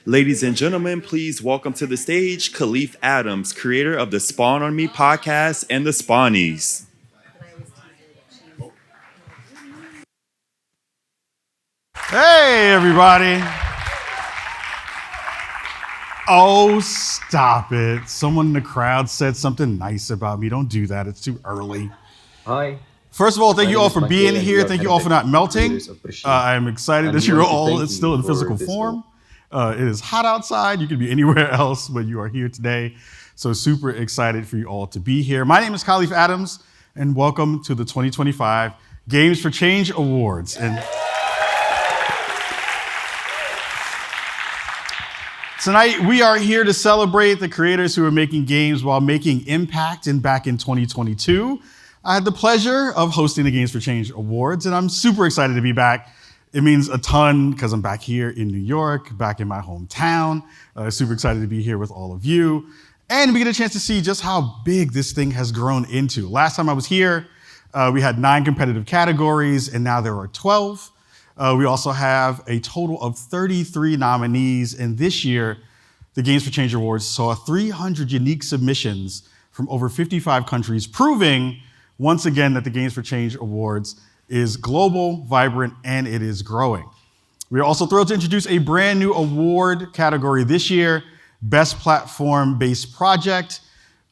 Ladies and gentlemen, please welcome to the stage Khalif Adams, creator of the Spawn on Me podcast and the Spawnies. Hey, everybody. Oh, stop it. Someone in the crowd said something nice about me. Don't do that. It's too early. Hi, First of all, thank my you name all is for being Michael, and we here. are Thank you all for not Arabic melting. creators of Brashid. I am excited And that we you're want to all thank still you in for physical this form. It is hot outside. You could be anywhere else, but you are here today. So super excited for you all to be here. My name is Khalif Adams, and welcome to the 2025 Games for Change Awards. And tonight, we are here to celebrate the creators who are making games while making impact. And back in 2022, I had the pleasure of hosting the Games for Change Awards, and I'm super excited to be back. It means a ton because I'm back here in New York, back in my hometown. Super excited to be here with all of you. And we get a chance to see just how big this thing has grown into. Last time I was here, we had 9 competitive categories, and now there are 12. We also have a total of 33 nominees, and this year, the Games for Change Awards saw 300 unique submissions from over 55 countries, proving once again that the Games for Change Awards is global, vibrant, and it is growing. We are also thrilled to introduce a brand new award category this year, Best Platform-Based Project,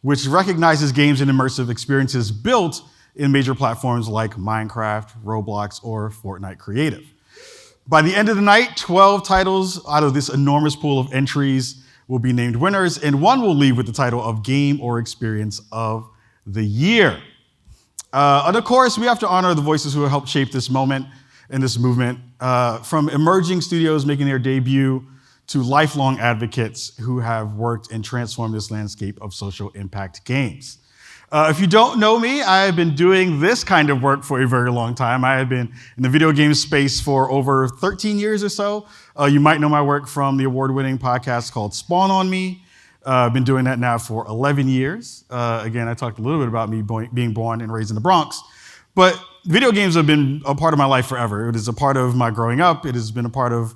which recognizes games and immersive experiences built in major platforms like Minecraft, Roblox, or Fortnite Creative. By the end of the night, 12 titles out of this enormous pool of entries will be named winners, and one will leave with the title of Game or Experience of the Year. And of course, we have to honor the voices who have helped shape this moment and this movement, from emerging studios making their debut to lifelong advocates who have worked and transformed this landscape of social impact games. If you don't know me, I have been doing this kind of work for a very long time. I have been in the video game space for over 13 years or so. You might know my work from the award-winning podcast called Spawn on Me. I've been doing that now for 11 years. Again, I talked a little bit about me being born and raised in the Bronx. But video games have been a part of my life forever. It is a part of my growing up. It has been a part of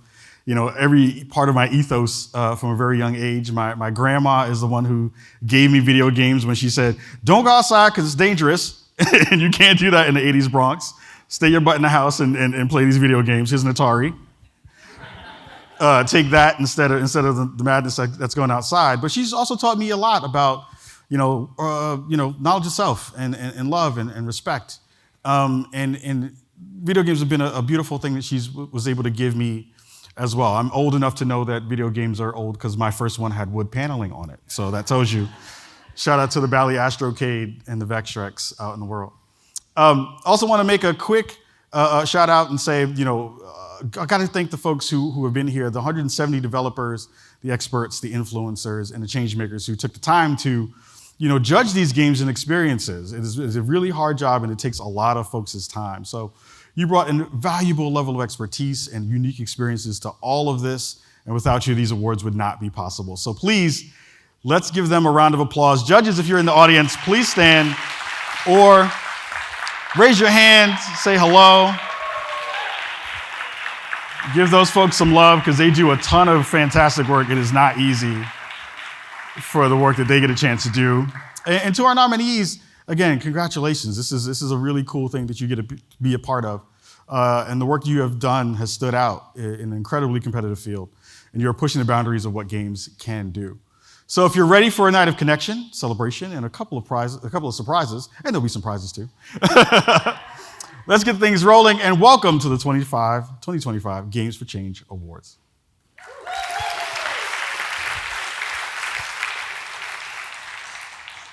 every part of my ethos from a very young age. My grandma is the one who gave me video games when she said, "Don't go outside because it's dangerous." And you can't do that in the 80s Bronx. Stay your butt in the house and play these video games. Here's an Atari. Take that instead of the madness that's going outside. But she's also taught me a lot about, knowledge of self and love and respect. And video games have been a beautiful thing that she was able to give me as well. I'm old enough to know that video games are old because my first one had wood paneling on it. So that tells you. Shout out to the Bally Astrocade and the Vextrex out in the world. Also want to make a quick shout out and say, I got to thank the folks who have been here, the 170 developers, the experts, the influencers, and the change makers who took the time to, judge these games and experiences. It is a really hard job, and it takes a lot of folks' time. So you brought a valuable level of expertise and unique experiences to all of this, and without you, these awards would not be possible. So please, let's give them a round of applause. Judges, if you're in the audience, please stand or raise your hand, say hello. Give those folks some love because they do a ton of fantastic work. It is not easy for the work that they get a chance to do. And to our nominees, again, congratulations. This is a really cool thing that you get to be a part of. And the work you have done has stood out in an incredibly competitive field. And you're pushing the boundaries of what games can do. So if you're ready for a night of connection, celebration, and a couple of surprises, and there'll be some prizes too. Let's get things rolling, and welcome to the 2025 Games for Change Awards.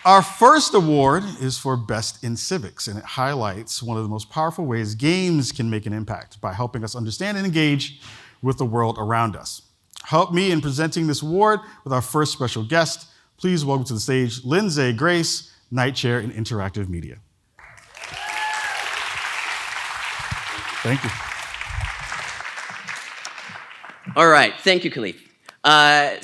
Our first award is for Best in Civics, and it highlights one of the most powerful ways games can make an impact by helping us understand and engage with the world around us. Help me in presenting this award with our first special guest. Please welcome to the stage Lindsay Grace, Night Chair in Interactive Media. Thank you. All right, thank you, Khalif.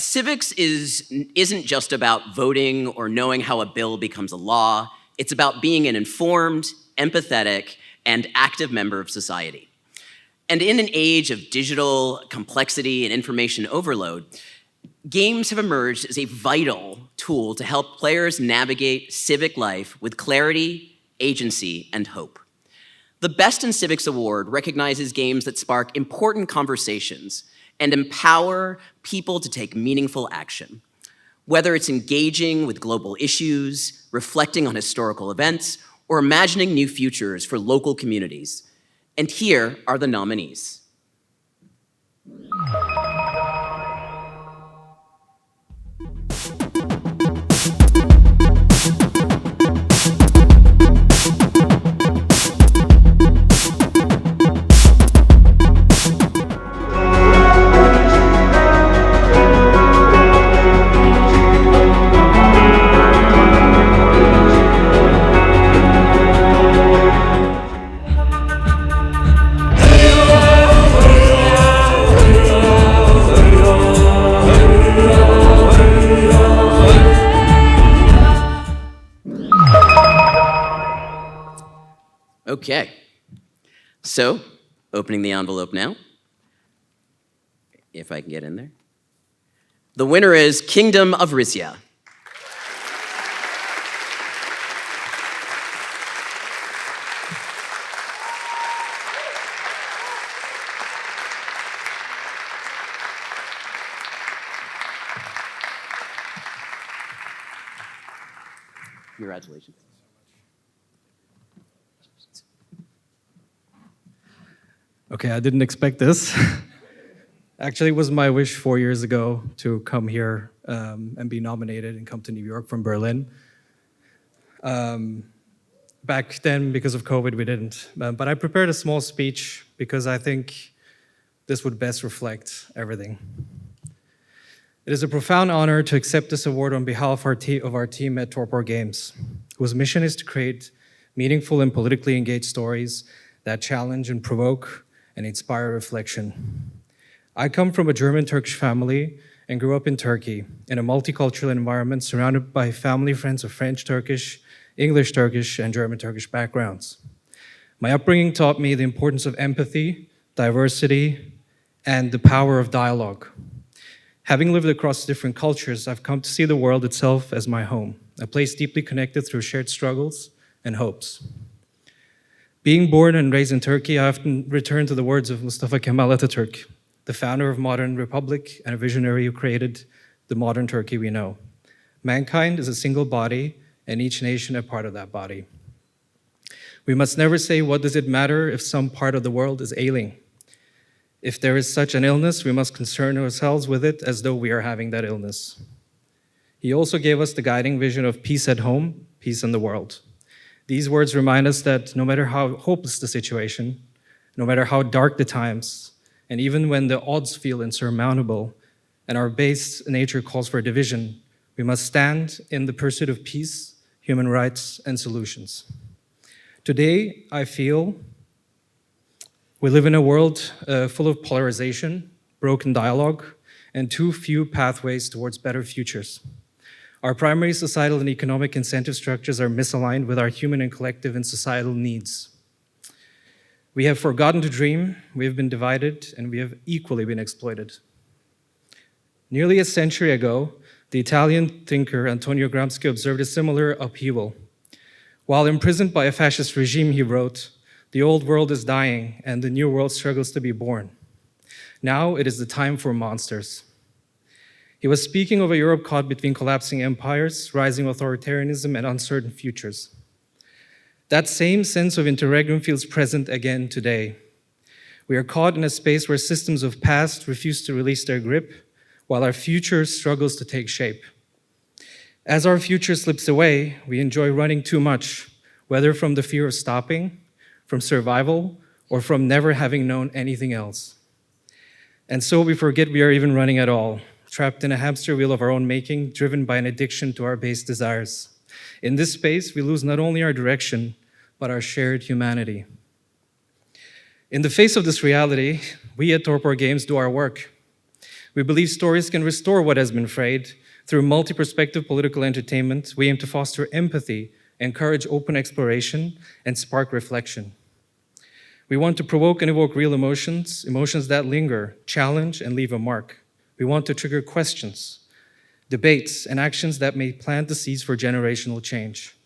Civics isn't just about voting or knowing how a bill becomes a law. It's about being an informed, empathetic, and active member of society. And in an age of digital complexity and information overload, games have emerged as a vital tool to help players navigate civic life with clarity, agency, and hope. The Best in Civics Award recognizes games that spark important conversations and empower people to take meaningful action. Whether it's engaging with global issues, reflecting on historical events, or imagining new futures for local communities. And here are the nominees. Okay, so opening the envelope now, if I can get in there. The winner is Kingdom of Rizia. Congratulations. Okay, I didn't expect this. Actually, it was my wish 4 years ago to come here and be nominated and come to New York from Berlin. Back then, because of COVID, we didn't. But I prepared a small speech because I think this would best reflect everything. It is a profound honor to accept this award on behalf of our team at Torpor Games, whose mission is to create meaningful and politically engaged stories that challenge and provoke and inspire reflection. I come from a German-Turkish family and grew up in Turkey in a multicultural environment surrounded by family friends of French-Turkish, English-Turkish, and German-Turkish backgrounds. My upbringing taught me the importance of empathy, diversity, and the power of dialogue. Having lived across different cultures, I've come to see the world itself as my home, a place deeply connected through shared struggles and hopes. Being born and raised in Turkey, I often return to the words of Mustafa Kemal Atatürk, the founder of modern republic and a visionary who created the modern Turkey we know. Mankind is a single body, and each nation a part of that body. We must never say, what does it matter if some part of the world is ailing? If there is such an illness, we must concern ourselves with it as though we are having that illness. He also gave us the guiding vision of peace at home, peace in the world. These words remind us that no matter how hopeless the situation, no matter how dark the times, and even when the odds feel insurmountable and our base nature calls for division, we must stand in the pursuit of peace, human rights, and solutions. Today, I feel we live in a world full of polarization, broken dialogue, and too few pathways towards better futures. Our primary societal and economic incentive structures are misaligned with our human and collective and societal needs. We have forgotten to dream, we have been divided, and we have equally been exploited. Nearly a century ago, the Italian thinker Antonio Gramsci observed a similar upheaval. While imprisoned by a fascist regime, he wrote, "The old world is dying, and the new world struggles to be born. Now it is the time for monsters." He was speaking of a Europe caught between collapsing empires, rising authoritarianism, and uncertain futures. That same sense of interregnum feels present again today. We are caught in a space where systems of past refuse to release their grip, while our future struggles to take shape. As our future slips away, we enjoy running too much, whether from the fear of stopping, from survival, or from never having known anything else. And so we forget we are even running at all, trapped in a hamster wheel of our own making, driven by an addiction to our base desires. In this space, we lose not only our direction, but our shared humanity. In the face of this reality, we at Torpor Games do our work. We believe stories can restore what has been frayed. Through multi-perspective political entertainment, we aim to foster empathy, encourage open exploration, and spark reflection. We want to provoke and evoke real emotions, emotions that linger, challenge, and leave a mark. We want to trigger questions, debates, and actions that may plant the seeds for generational change.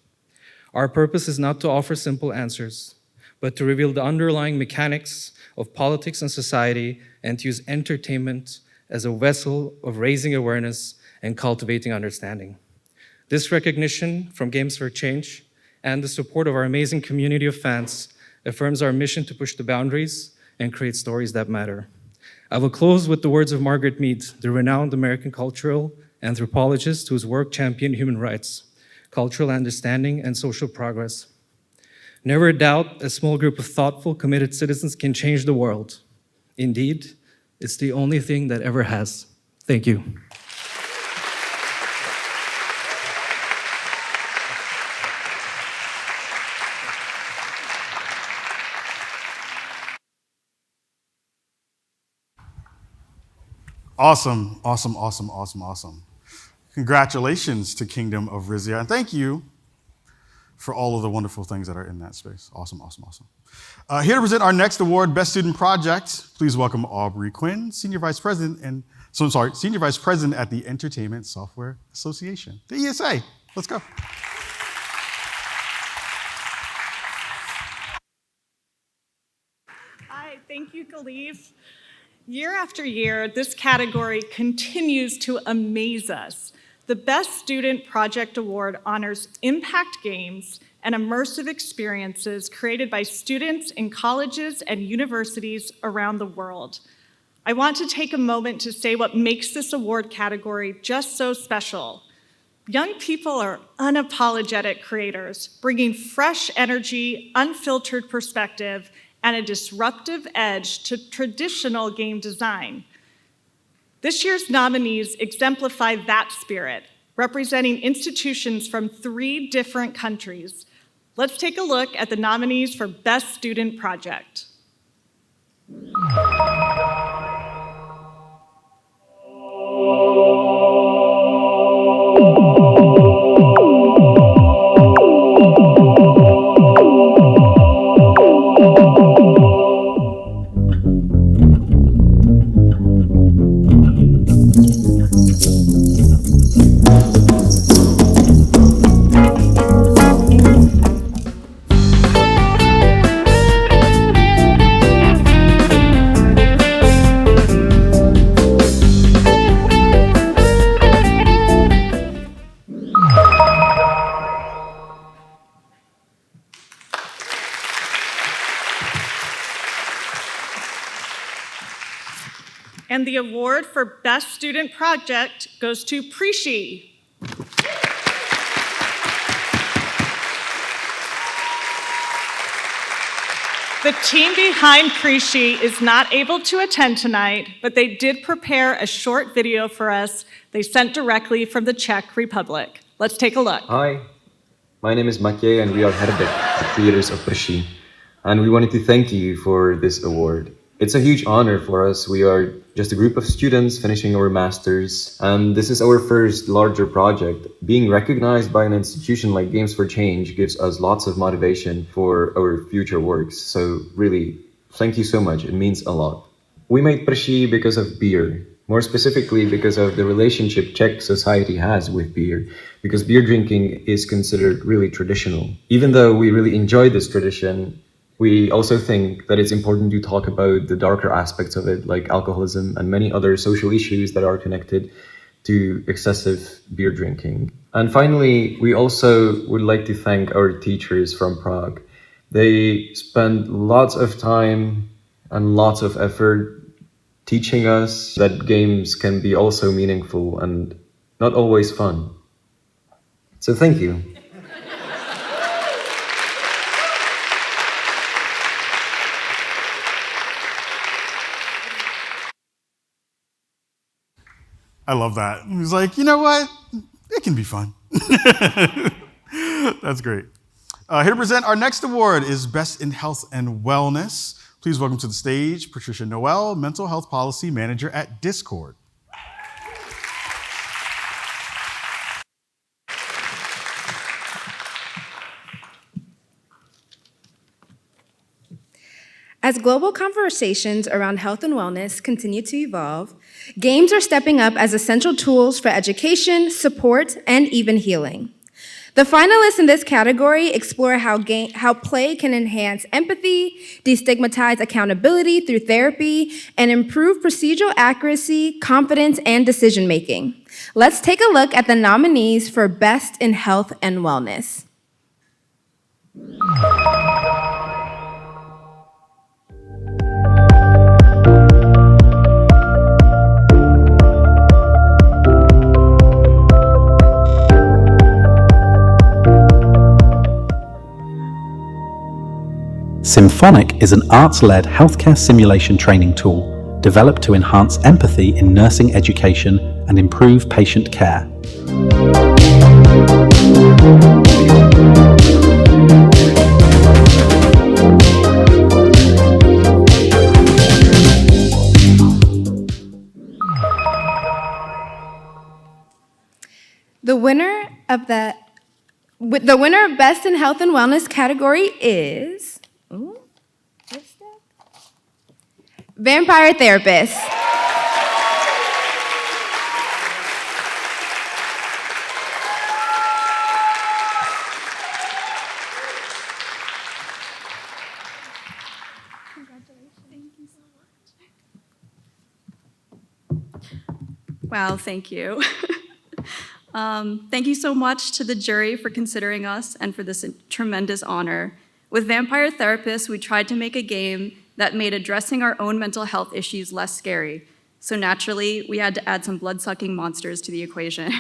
Our purpose is not to offer simple answers, but to reveal the underlying mechanics of politics and society and to use entertainment as a vessel of raising awareness and cultivating understanding. This recognition from Games for Change and the support of our amazing community of fans affirms our mission to push the boundaries and create stories that matter. I will close with the words of Margaret Mead, the renowned American cultural anthropologist whose work championed human rights, cultural understanding, and social progress. Never doubt a small group of thoughtful, committed citizens can change the world. Indeed, it's the only thing that ever has. Thank you. Awesome, awesome, awesome, awesome, awesome. Congratulations to Kingdom of Rizia, and thank you for all of the wonderful things that are in that space. Awesome, awesome, awesome. Here to present our next award, Best Student Project, please welcome Aubrey Quinn, Senior Vice President at the Entertainment Software Association, the ESA. Let's go. Hi, thank you, Khalif. Year after year, this category continues to amaze us. The Best Student Project Award honors impact games and immersive experiences created by students in colleges and universities around the world. I want to take a moment to say what makes this award category just so special. Young people are unapologetic creators, bringing fresh energy, unfiltered perspective, and a disruptive edge to traditional game design. This year's nominees exemplify that spirit, representing institutions from 3 different countries. Let's take a look at the nominees for Best Student Project. And the award for Best Student Project goes to Prishi. The team behind Prishi is not able to attend tonight, but they did prepare a short video for us they sent directly from the Czech Republic. Let's take a look. Hi, my name is Matěj and we are Herbek, the creators of Prishi. And we wanted to thank you for this award. It's a huge honor for us. We are just a group of students finishing our masters, and this is our first larger project. Being recognized by an institution like Games for Change gives us lots of motivation for our future works. So really, thank you so much. It means a lot. We made Prishi because of beer, more specifically because of the relationship Czech society has with beer, because beer drinking is considered really traditional. Even though we really enjoy this tradition, we also think that it's important to talk about the darker aspects of it, like alcoholism and many other social issues that are connected to excessive beer drinking. And finally, we also would like to thank our teachers from Prague. They spend lots of time and lots of effort teaching us that games can be also meaningful and not always fun. So thank you. I love that. He's like, you know what? It can be fun. That's great. Here to present our next award is Best in Health and Wellness. Please welcome to the stage Patricia Noel, Mental Health Policy Manager at Discord. As global conversations around health and wellness continue to evolve, games are stepping up as essential tools for education, support, and even healing. The finalists in this category explore how play can enhance empathy, destigmatize accountability through therapy, and improve procedural accuracy, confidence, and decision-making. Let's take a look at the nominees for Best in Health and Wellness. Symphonic is an arts-led healthcare simulation training tool developed to enhance empathy in nursing education and improve patient care. The winner of Best in Health and Wellness category is Vampire Therapist. Wow, thank you. Thank you so much to the jury for considering us and for this tremendous honor. With Vampire Therapist, we tried to make a game that made addressing our own mental health issues less scary. So naturally, we had to add some blood-sucking monsters to the equation.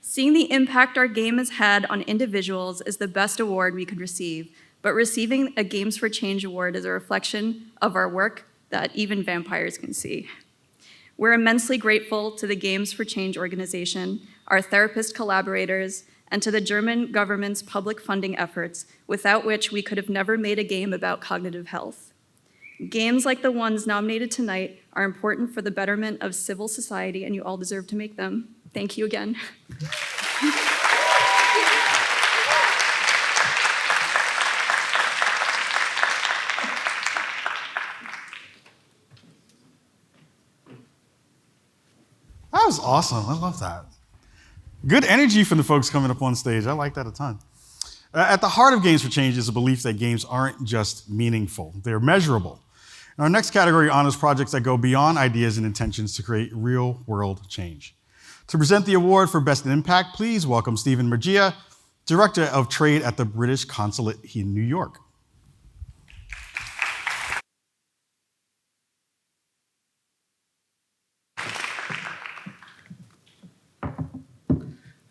Seeing the impact our game has had on individuals is the best award we could receive, but receiving a Games for Change award is a reflection of our work that even vampires can see. We're immensely grateful to the Games for Change organization, our therapist collaborators, and to the German government's public funding efforts, without which we could have never made a game about cognitive health. Games like the ones nominated tonight are important for the betterment of civil society, and you all deserve to make them. Thank you again. That was awesome. I love that. Good energy from the folks coming up on stage. I like that a ton. At the heart of Games for Change is a belief that games aren't just meaningful, they're measurable. And our next category honors projects that go beyond ideas and intentions to create real-world change. To present the award for Best in Impact, please welcome Stephen Mergia, Director of Trade at the British Consulate in New York.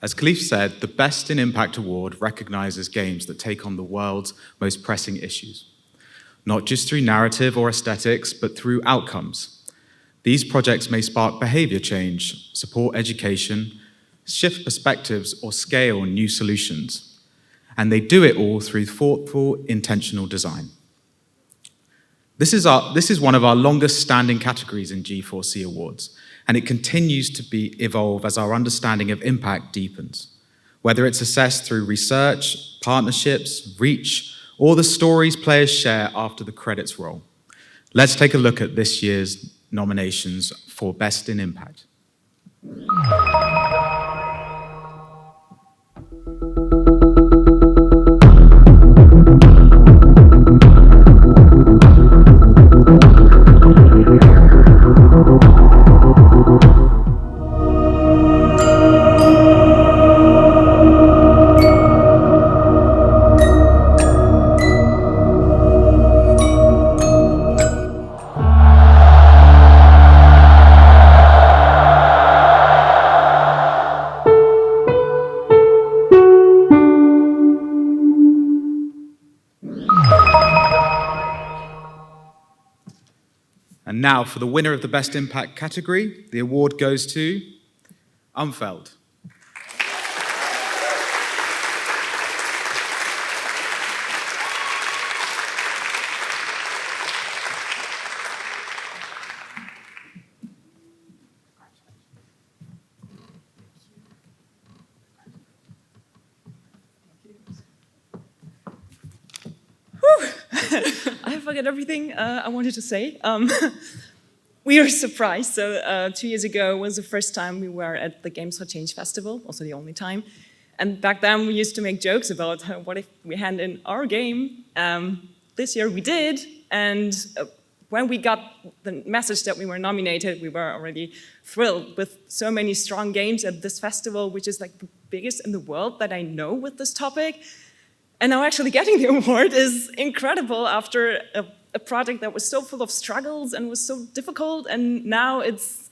As Khalif said, the Best in Impact Award recognizes games that take on the world's most pressing issues, not just through narrative or aesthetics, but through outcomes. These projects may spark behavior change, support education, shift perspectives, or scale new solutions. And they do it all through thoughtful, intentional design. This is one of our longest standing categories in G4C Awards, and it continues to evolve as our understanding of impact deepens, whether it's assessed through research, partnerships, reach, or the stories players share after the credits roll. Let's take a look at this year's nominations for Best in Impact. And now for the winner of the Best Impact category, the award goes to Umfeld. I forget everything I wanted to say. We are surprised. So 2 years ago was the first time we were at the Games for Change Festival, also the only time. And back then we used to make jokes about what if we hand in our game. This year we did, and when we got the message that we were nominated, we were already thrilled with so many strong games at this festival, which is like the biggest in the world that I know with this topic. And now actually getting the award is incredible after a project that was so full of struggles and was so difficult, and now it's,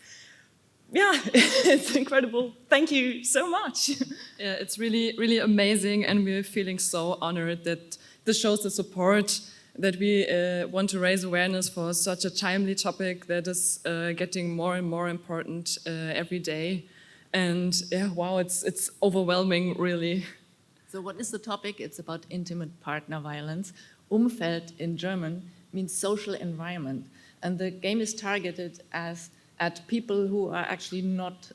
yeah, it's incredible. Thank you so much. Yeah, it's really, really amazing, and we're feeling so honored that this shows the support that we want to raise awareness for such a timely topic that is getting more and more important every day. And yeah, wow, it's overwhelming, really. So what is the topic? It's about intimate partner violence. Umfeld in German means social environment. And the game is targeted at people who are actually not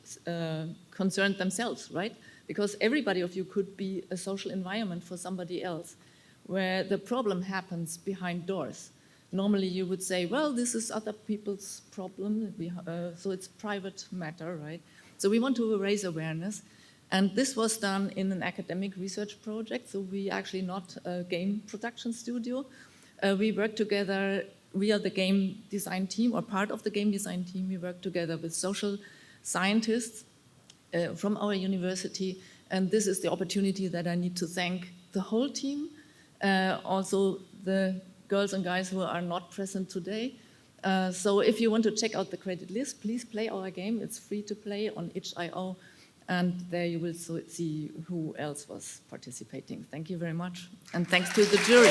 concerned themselves, right? Because everybody of you could be a social environment for somebody else, where the problem happens behind doors. Normally you would say, well, this is other people's problem, so it's private matter, right? So we want to raise awareness. And this was done in an academic research project, so we actually not a game production studio. We work together, we are the game design team, or part of the game design team. We work together with social scientists from our university, and this is the opportunity that I need to thank the whole team, also the girls and guys who are not present today. So if you want to check out the credit list, please play our game. It's free to play on itch.io, and there you will see who else was participating. Thank you very much, and thanks to the jury.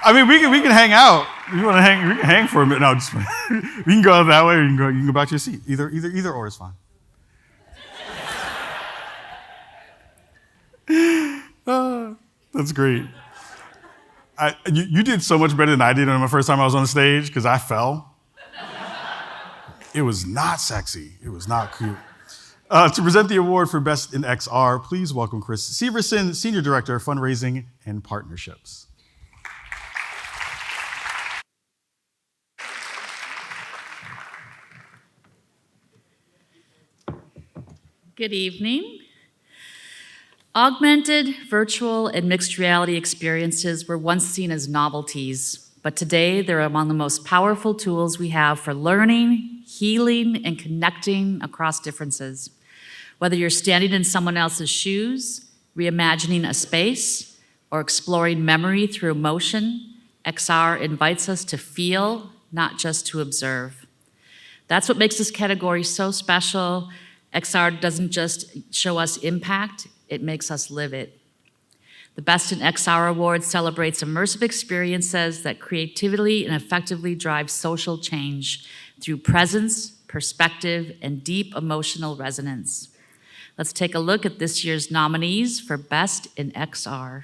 I mean, we can hang out. You want to hang? We can hang for a minute. No, just we can go out that way, or you can go back to your seat. Either or is fine. That's great. You did so much better than I did on my first time I was on the stage because I fell. It was not sexy. It was not cute. To present the award for Best in XR, please welcome Chris Severson, Senior Director, Fundraising and Partnerships. Good evening. Augmented, virtual, and mixed reality experiences were once seen as novelties, but today they're among the most powerful tools we have for learning, healing, and connecting across differences. Whether you're standing in someone else's shoes, reimagining a space, or exploring memory through emotion, XR invites us to feel, not just to observe. That's what makes this category so special. XR doesn't just show us impact, it makes us live it. The Best in XR Award celebrates immersive experiences that creatively and effectively drive social change through presence, perspective, and deep emotional resonance. Let's take a look at this year's nominees for Best in XR.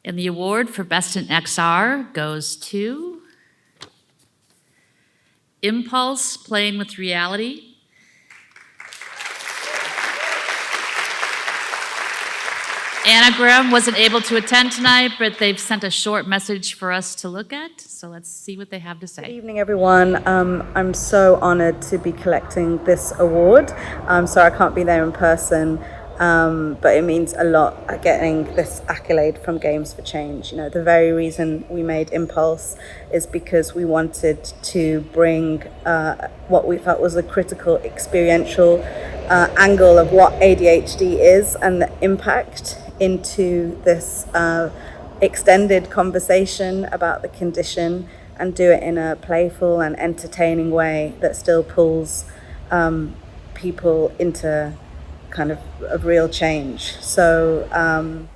And the award for Best in XR goes to Impulse, Playing with Reality. Anagram wasn't able to attend tonight, but they've sent a short message for us to look at. So let's see what they have to say. Good evening, everyone. I'm so honored to be collecting this award. I'm sorry I can't be there in person. but it means a lot getting this accolade from Games for Change. You know, the very reason we made Impulse is because we wanted to bring what we felt was a critical experiential angle of what ADHD is and the impact into this extended conversation about the condition, and do it in a playful and entertaining way that still pulls people into kind of real change. So I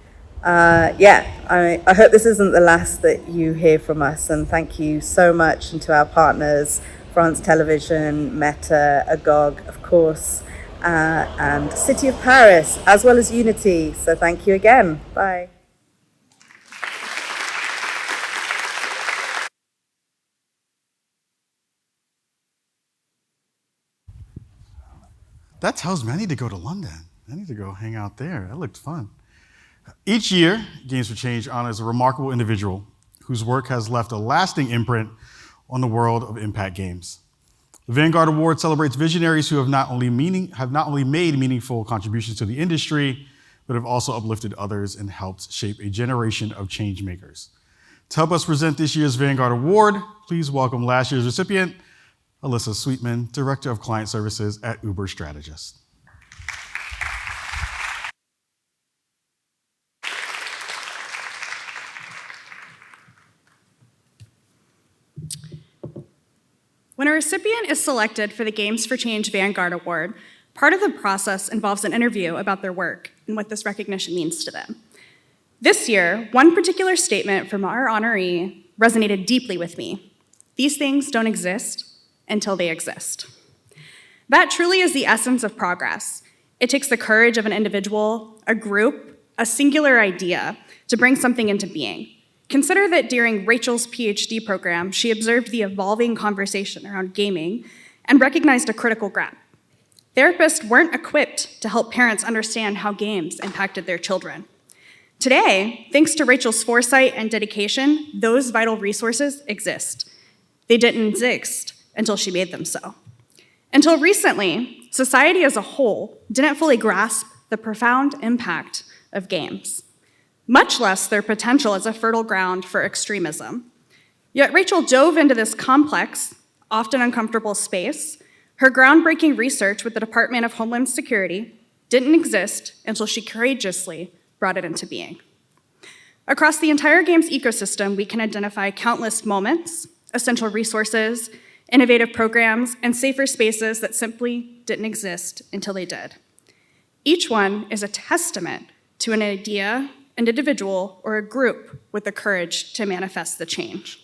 hope this isn't the last that you hear from us, and thank you so much, and to our partners, France Television, Meta, Agog, of course, and City of Paris, as well as Unity. So thank you again. Bye. That tells me I need to go to London. I need to go hang out there. That looked fun. Each year, Games for Change honors a remarkable individual whose work has left a lasting imprint on the world of impact games. The Vanguard Award celebrates visionaries who have not only made meaningful contributions to the industry, but have also uplifted others and helped shape a generation of change makers. To help us present this year's Vanguard Award, please welcome last year's recipient, Alyssa Sweetman, Director of Client Services at Uber Strategist. When a recipient is selected for the Games for Change Vanguard Award, part of the process involves an interview about their work and what this recognition means to them. This year, one particular statement from our honoree resonated deeply with me. These things don't exist until they exist. That truly is the essence of progress. It takes the courage of an individual, a group, a singular idea to bring something into being. Consider that during Rachel's PhD program, she observed the evolving conversation around gaming and recognized a critical gap. Therapists weren't equipped to help parents understand how games impacted their children. Today, thanks to Rachel's foresight and dedication, those vital resources exist. They didn't exist until she made them so. Until recently, society as a whole didn't fully grasp the profound impact of games, much less their potential as a fertile ground for extremism. Yet Rachel dove into this complex, often uncomfortable space. Her groundbreaking research with the Department of Homeland Security didn't exist until she courageously brought it into being. Across the entire games ecosystem, we can identify countless moments, essential resources, innovative programs, and safer spaces that simply didn't exist until they did. Each one is a testament to an idea, an individual, or a group with the courage to manifest the change.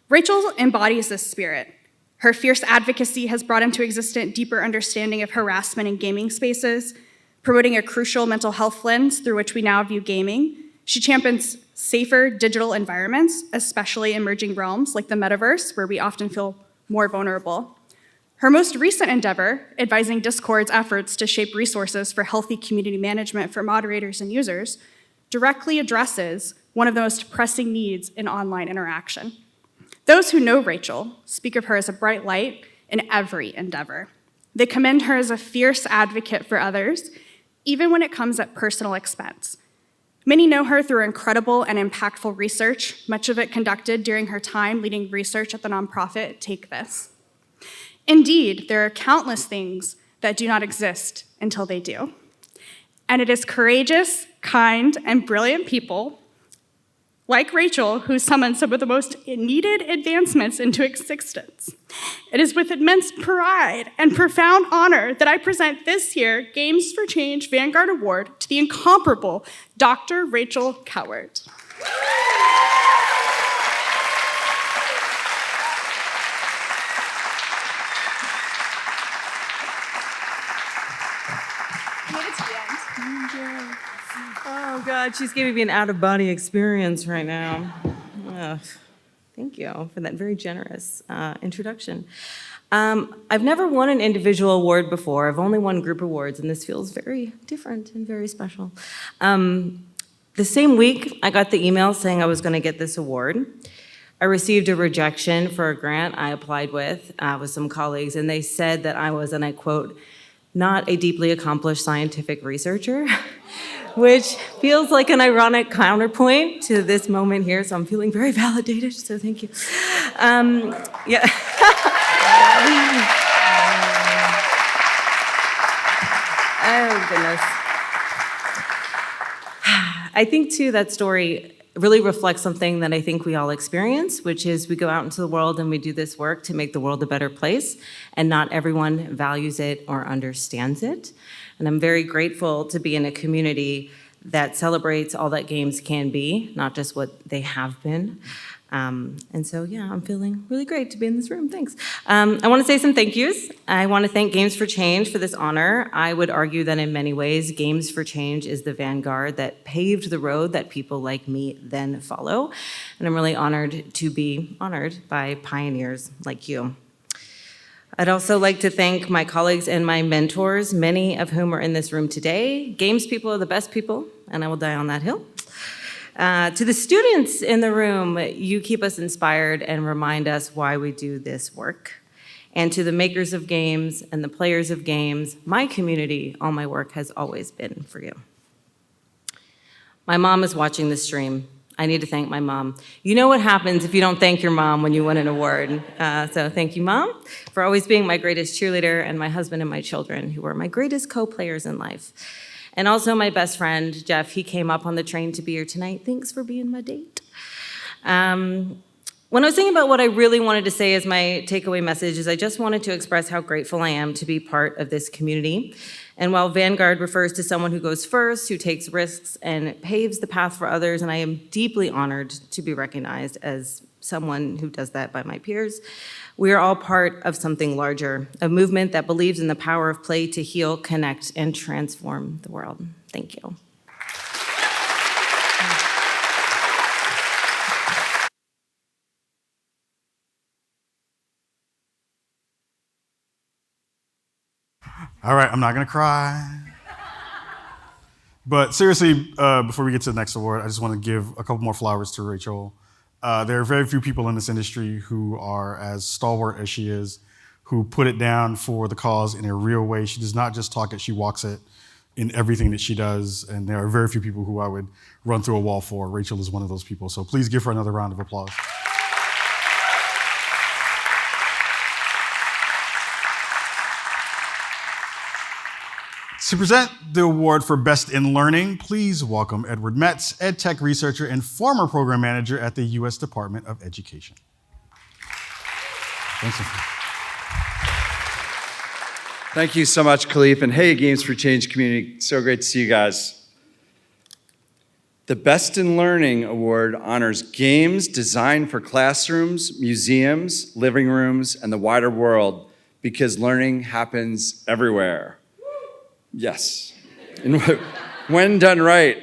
Rachel embodies this spirit. Her fierce advocacy has brought into existence deeper understanding of harassment in gaming spaces, promoting a crucial mental health lens through which we now view gaming. She champions safer digital environments, especially emerging realms like the metaverse, where we often feel more vulnerable. Her most recent endeavor, advising Discord's efforts to shape resources for healthy community management for moderators and users, directly addresses one of the most pressing needs in online interaction. Those who know Rachel speak of her as a bright light in every endeavor. They commend her as a fierce advocate for others, even when it comes at personal expense. Many know her through incredible and impactful research, much of it conducted during her time leading research at the nonprofit Take This. Indeed, there are countless things that do not exist until they do. And it is courageous, kind, and brilliant people like Rachel who summon some of the most needed advancements into existence. It is with immense pride and profound honor that I present this year's Games for Change Vanguard Award to the incomparable Dr. Rachel Cowart. Oh God, she's giving me an out-of-body experience right now. Ugh. Thank you for that very generous introduction. I've never won an individual award before. I've only won group awards, and this feels very different and very special. The same week, I got the email saying I was going to get this award. I received a rejection for a grant I applied with some colleagues, and they said that I was, and I quote, not a deeply accomplished scientific researcher, which feels like an ironic counterpoint to this moment here, so I'm feeling very validated, so thank you. Yeah. Oh, goodness. I think, too, that story really reflects something that I think we all experience, which is we go out into the world and we do this work to make the world a better place, and not everyone values it or understands it. And I'm very grateful to be in a community that celebrates all that games can be, not just what they have been. And so, yeah, I'm feeling really great to be in this room. Thanks. I want to say some thank yous. I want to thank Games for Change for this honor. I would argue that in many ways, Games for Change is the vanguard that paved the road that people like me then follow. And I'm really honored to be honored by pioneers like you. I'd also like to thank my colleagues and my mentors, many of whom are in this room today. Games people are the best people, and I will die on that hill. To the students in the room, you keep us inspired and remind us why we do this work. And to the makers of games and the players of games, my community, all my work has always been for you. My mom is watching this stream. I need to thank my mom. You know what happens if you don't thank your mom when you win an award. So thank you, Mom, for always being my greatest cheerleader, and my husband and my children, who are my greatest co-players in life. And also my best friend, Jeff, he came up on the train to be here tonight. Thanks for being my date. When I was thinking about what I really wanted to say as my takeaway message is I just wanted to express how grateful I am to be part of this community. And while Vanguard refers to someone who goes first, who takes risks and paves the path for others, and I am deeply honored to be recognized as someone who does that by my peers, we are all part of something larger, a movement that believes in the power of play to heal, connect, and transform the world. Thank you. All right, I'm not gonna cry. But seriously, before we get to the next award, I just want to give a couple more flowers to Rachel. There are very few people in this industry who are as stalwart as she is, who put it down for the cause in a real way. She does not just talk it, she walks it in everything that she does. And there are very few people who I would run through a wall for. Rachel is one of those people. So please give her another round of applause. To present the award for Best in Learning, please welcome Edward Metz, EdTech researcher and former program manager at the U.S. Department of Education. Thanks. Thank you so much, Khalif, and hey, Games for Change community. So great to see you guys. The Best in Learning Award honors games designed for classrooms, museums, living rooms, and the wider world because learning happens everywhere. Yes. And when done right,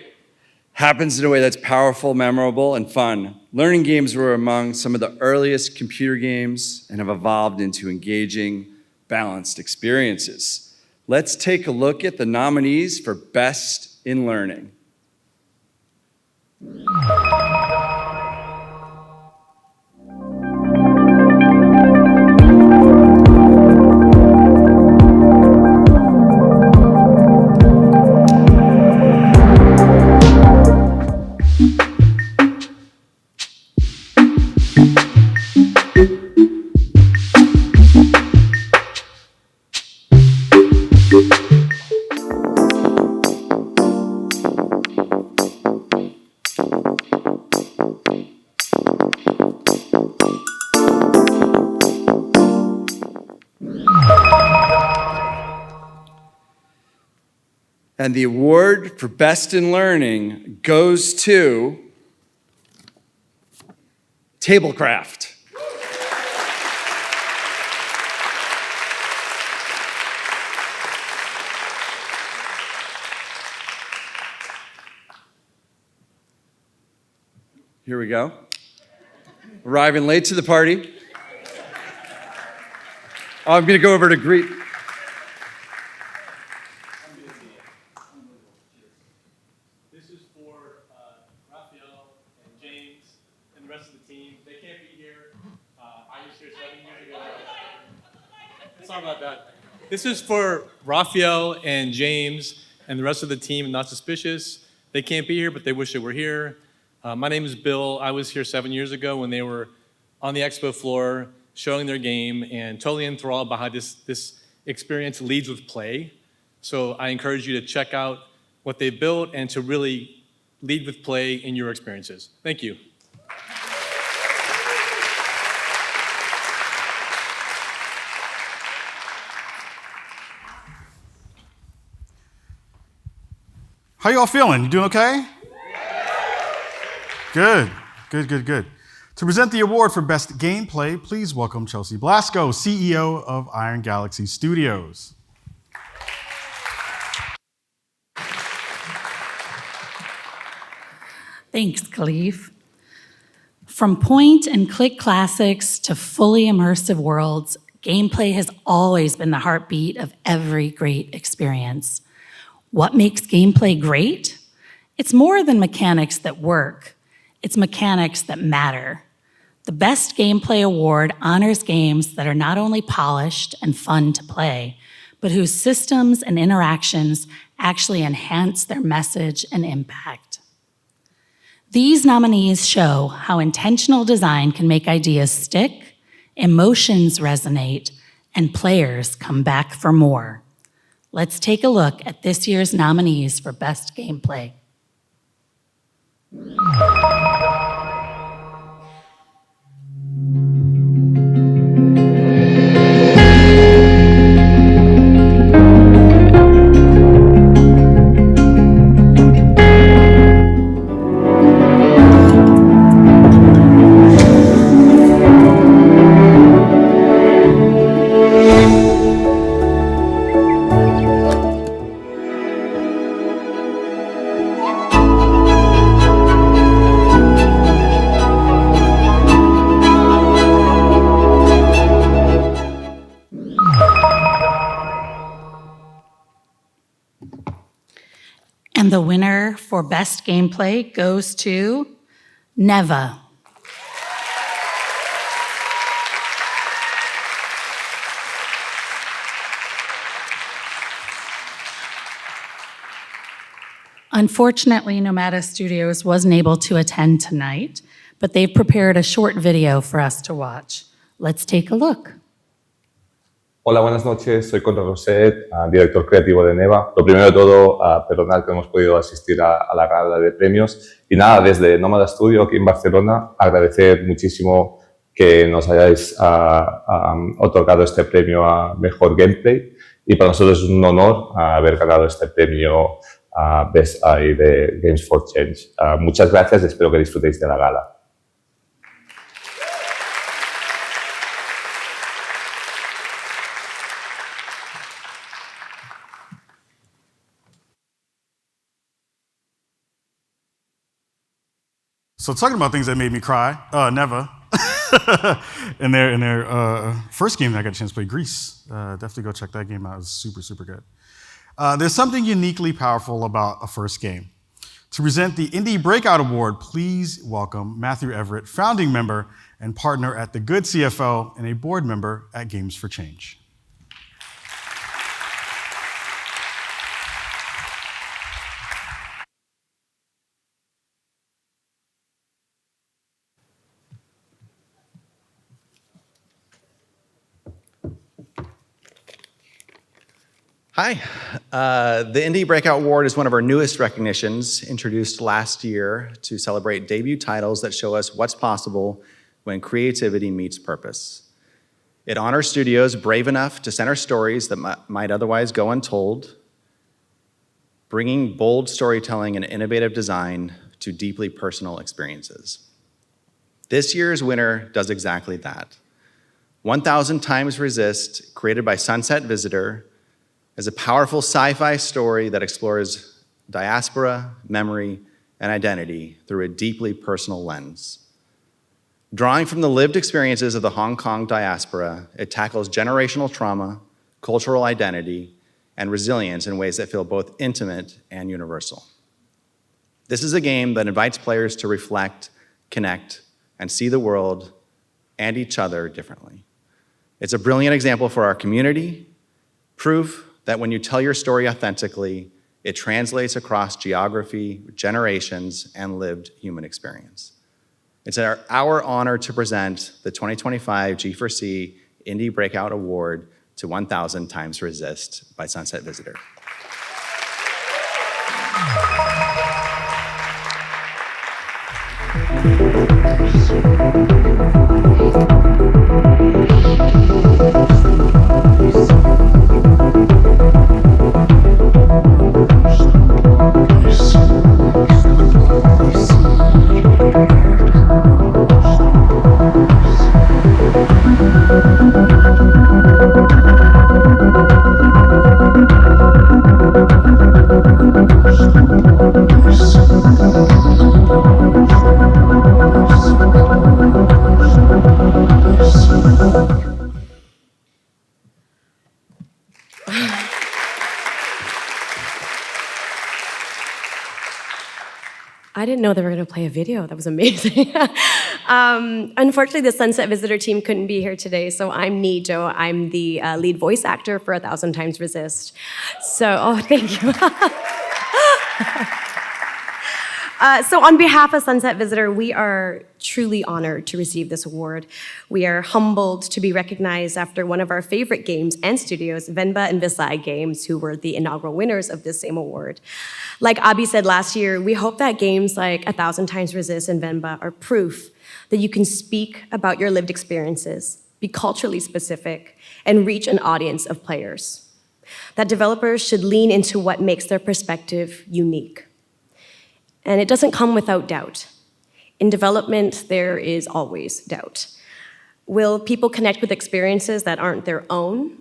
happens in a way that's powerful, memorable, and fun. Learning games were among some of the earliest computer games and have evolved into engaging, balanced experiences. Let's take a look at the nominees for Best in Learning. And the award for Best in Learning goes to Tablecraft. Here we go. Arriving late to the party. Oh, I'm going to go over to greet. This is for Raphael and James and the rest of the team. They can't be here. I was here 7 years ago. Sorry about that. This is for Raphael and James and the rest of the team, Not Suspicious. They can't be here, but they wish they were here. My name is Bill. I was here 7 years ago when they were on the expo floor showing their game and totally enthralled by how this experience leads with play. So I encourage you to check out what they built and to really lead with play in your experiences. Thank you. How y'all feeling? You doing okay? Good, good, good, good. To present the award for Best Gameplay, please welcome Chelsea Blasco, CEO of Iron Galaxy Studios. Thanks, Khalif. From point-and-click classics to fully immersive worlds, gameplay has always been the heartbeat of every great experience. What makes gameplay great? It's more than mechanics that work. It's mechanics that matter. The Best Gameplay Award honors games that are not only polished and fun to play, but whose systems and interactions actually enhance their message and impact. These nominees show how intentional design can make ideas stick, emotions resonate, and players come back for more. Let's take a look at this year's nominees for Best Gameplay. And the winner for Best Gameplay goes to Neva. Unfortunately, Nomada Studios wasn't able to attend tonight, but they've prepared a short video for us to watch. Let's take a look. Hola, buenas noches. Soy Conrad Roset, director creativo de Neva. Lo primero de todo, perdonad que no hemos podido asistir a la gala de premios. Y nada, desde Nómada Studio, aquí en Barcelona, agradecer muchísimo que nos hayáis otorgado este premio a Mejor Gameplay. Y para nosotros es un honor haber ganado este premio Best Eye de Games for Change. Muchas gracias y espero que disfrutéis de la gala. So talking about things that made me cry, Neva, in their first game that I got a chance to play, Greece. Definitely go check that game out. It was super, super good. There's something uniquely powerful about a first game. To present the Indie Breakout Award, please welcome Matthew Everett, founding member and partner at The Good CFO and a board member at Games for Change. Hi. The Indie Breakout Award is one of our newest recognitions, introduced last year to celebrate debut titles that show us what's possible when creativity meets purpose. It honors studios brave enough to center stories that might otherwise go untold, bringing bold storytelling and innovative design to deeply personal experiences. This year's winner does exactly that. 1000 Times Resist, created by Sunset Visitor, is a powerful sci-fi story that explores diaspora, memory, and identity through a deeply personal lens. Drawing from the lived experiences of the Hong Kong diaspora, it tackles generational trauma, cultural identity, and resilience in ways that feel both intimate and universal. This is a game that invites players to reflect, connect, and see the world and each other differently. It's a brilliant example for our community Proof that when you tell your story authentically, it translates across geography, generations, and lived human experience. It's our honor to present the 2025 G4C Indie Breakout Award to 1000 Times Resist by Sunset Visitor. I didn't know they were going to play a video. That was amazing. Unfortunately, the Sunset Visitor team couldn't be here today, so I'm Nijo. I'm the lead voice actor for 1000 Times Resist. So, oh, thank you. So on behalf of Sunset Visitor, we are truly honored to receive this award. We are humbled to be recognized after one of our favorite games and studios, Venba and Visai Games, who were the inaugural winners of this same award. Like Abhi said last year, we hope that games like 1000 Times Resist and Venba are proof that you can speak about your lived experiences, be culturally specific, and reach an audience of players. That developers should lean into what makes their perspective unique. And it doesn't come without doubt. In development, there is always doubt. Will people connect with experiences that aren't their own?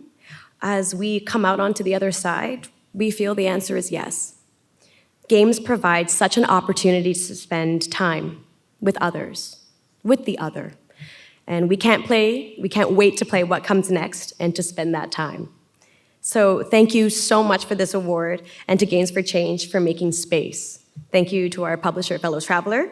As we come out onto the other side, we feel the answer is yes. Games provide such an opportunity to spend time with others, with the other. And we can't wait to play what comes next and to spend that time. So thank you so much for this award and to Games for Change for making space. Thank you to our publisher, Fellow Traveler,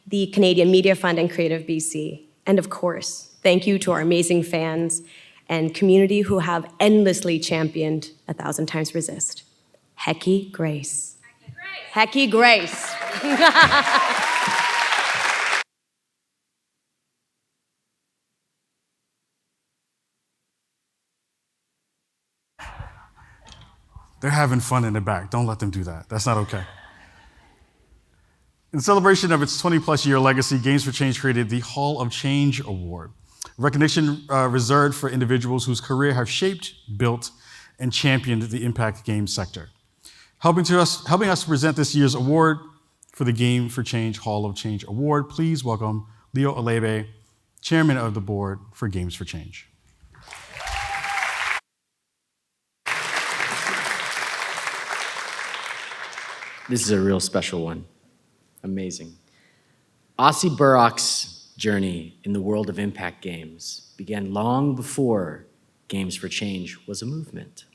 the Canadian Media Fund, and Creative BC. And of course, thank you to our amazing fans and community who have endlessly championed 1000 Times Resist. Hecky Grace. Hecky Grace. They're having fun in the back. Don't let them do that. That's not okay. In celebration of its 20-plus year legacy, Games for Change created the Hall of Change Award, recognition reserved for individuals whose career have shaped, built, and championed the impact game sector. Helping us present this year's award for the Game for Change Hall of Change Award, please welcome Leo Alebe, Chairman of the Board for Games for Change. This is a real special one. Amazing. Ossie Burrock's journey in the world of impact games began long before Games for Change was a movement.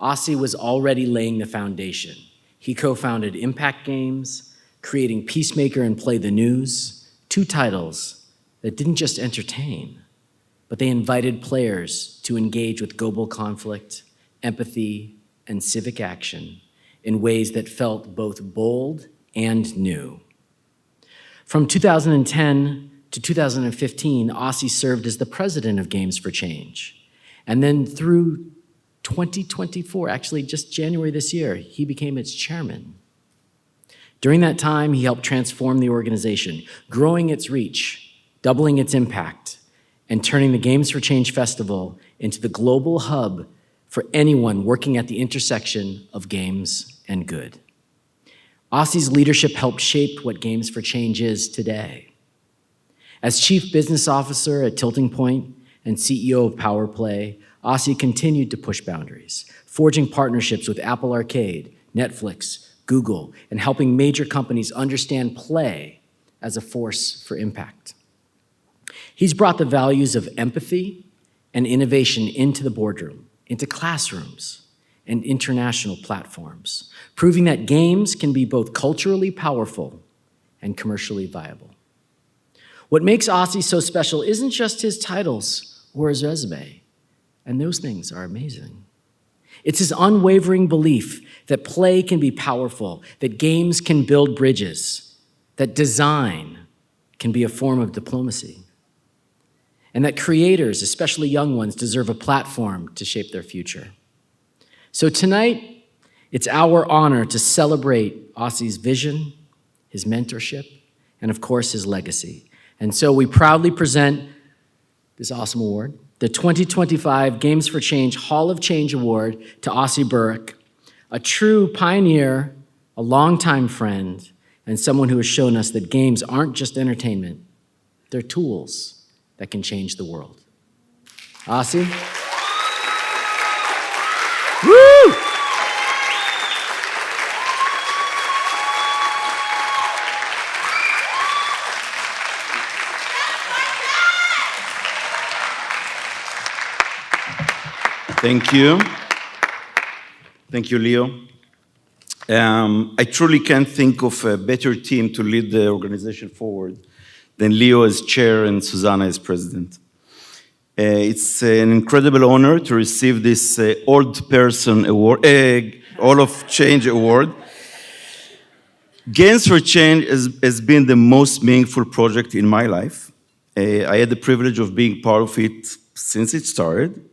Ossie was already laying the foundation. He co-founded Impact Games, creating Peacemaker and Play the News, two titles that didn't just entertain, but they invited players to engage with global conflict, empathy, and civic action in ways that felt both bold and new. From 2010 to 2015, Ossie served as the president of Games for Change. And then through 2024, actually just January this year, he became its chairman. During that time, he helped transform the organization, growing its reach, doubling its impact, and turning the Games for Change Festival into the global hub for anyone working at the intersection of games and good. Ossie's leadership helped shape what Games for Change is today. As Chief Business Officer at Tilting Point and CEO of PowerPlay, Ossie continued to push boundaries, forging partnerships with Apple Arcade, Netflix, Google, and helping major companies understand play as a force for impact. He's brought the values of empathy and innovation into the boardroom, into classrooms, and international platforms, proving that games can be both culturally powerful and commercially viable. What makes Ossie so special isn't just his titles or his resume, and those things are amazing. It's his unwavering belief that play can be powerful, that games can build bridges, that design can be a form of diplomacy, and that creators, especially young ones, deserve a platform to shape their future. So tonight, it's our honor to celebrate Ossie's vision, his mentorship, and of course, his legacy. And so we proudly present this awesome award, the 2025 Games for Change Hall of Change Award to Ossie Burke, a true pioneer, a longtime friend, and someone who has shown us that games aren't just entertainment, they're tools that can change the world. Ossie? Woo! Thank you. Thank you, Leo. I truly can't think of a better team to lead the organization forward than Leo as chair and Susanna as president. It's an incredible honor to receive this Old Person Award, Hall of Change Award. Games for Change has been the most meaningful project in my life. I had the privilege of being part of it since it started.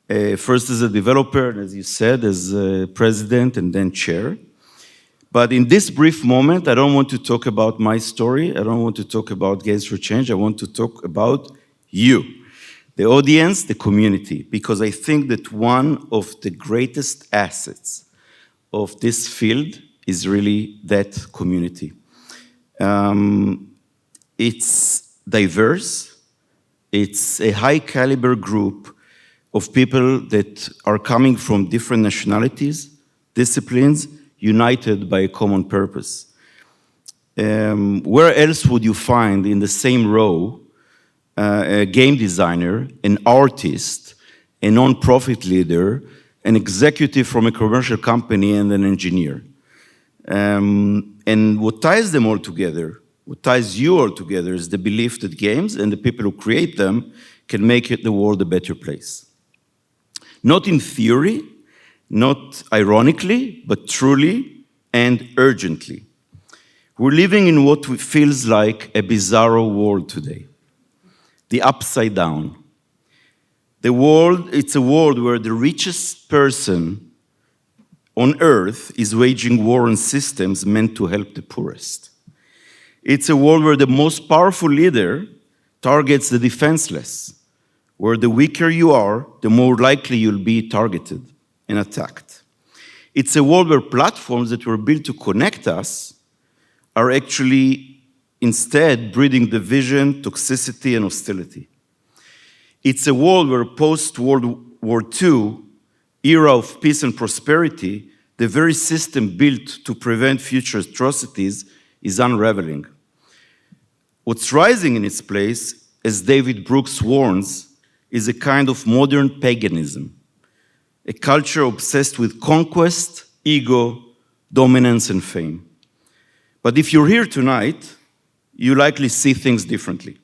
First as a developer, and as you said, as president and then chair. But in this brief moment, I don't want to talk about my story. I don't want to talk about Games for Change. I want to talk about you, the audience, the community, because I think that one of the greatest assets of this field is really that community. It's diverse. It's a high caliber group of people that are coming from different nationalities, disciplines, united by a common purpose. Where else would you find in the same row a game designer, an artist, a non-profit leader, an executive from a commercial company, and an engineer? And what ties them all together, what ties you all together, is the belief that games and the people who create them can make the world a better place. Not in theory, not ironically, but truly and urgently. We're living in what feels like a bizarro world today. The upside down. It's a world where the richest person on earth is waging war on systems meant to help the poorest. It's a world where the most powerful leader targets the defenseless, where the weaker you are, the more likely you'll be targeted and attacked. It's a world where platforms that were built to connect us are actually instead breeding division, toxicity, and hostility. It's a world where post-World War II, era of peace and prosperity, the very system built to prevent future atrocities is unraveling. What's rising in its place, as David Brooks warns, is a kind of modern paganism, a culture obsessed with conquest, ego, dominance, and fame. But if you're here tonight, you likely see things differently.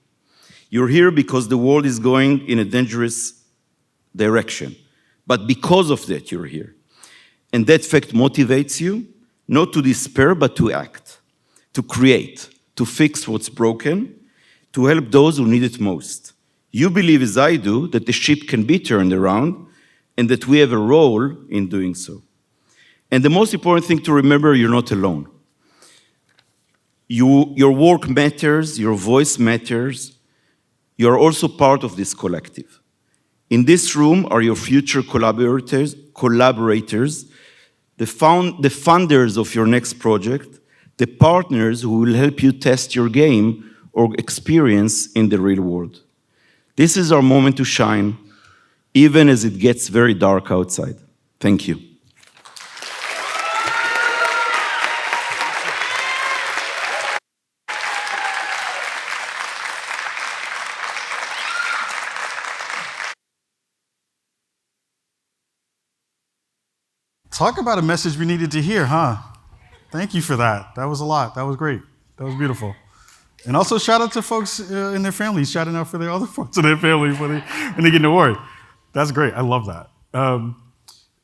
You're here because the world is going in a dangerous direction. But because of that, you're here. And that fact motivates you, not to despair, but to act, to create, to fix what's broken, to help those who need it most. You believe, as I do, that the ship can be turned around and that we have a role in doing so. And the most important thing to remember, you're not alone. Your work matters, your voice matters. You're also part of this collective. In this room are your future collaborators, the funders of your next project, the partners who will help you test your game or experience in the real world. This is our moment to shine, even as it gets very dark outside. Thank you. Talk about a message we needed to hear, huh? Thank you for that. That was a lot. That was great. That was beautiful. And also shout out to folks in their families, shouting out for their other folks in their family when they get an award. That's great. I love that.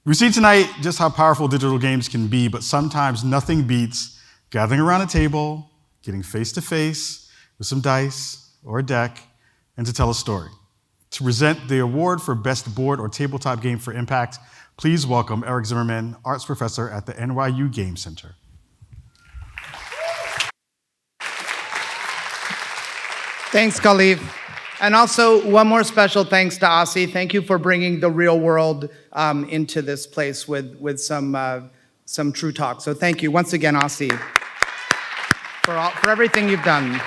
We see tonight just how powerful digital games can be, but sometimes nothing beats gathering around a table, getting face to face with some dice or a deck, and to tell a story. To present the award for Best Board or Tabletop Game for Impact, please welcome Eric Zimmerman, Arts Professor at the NYU Game Center. Thanks, Khalif. And also, one more special thanks to Asi. Thank you for bringing the real world into this place with some true talk. So thank you once again, Asi, for everything you've done.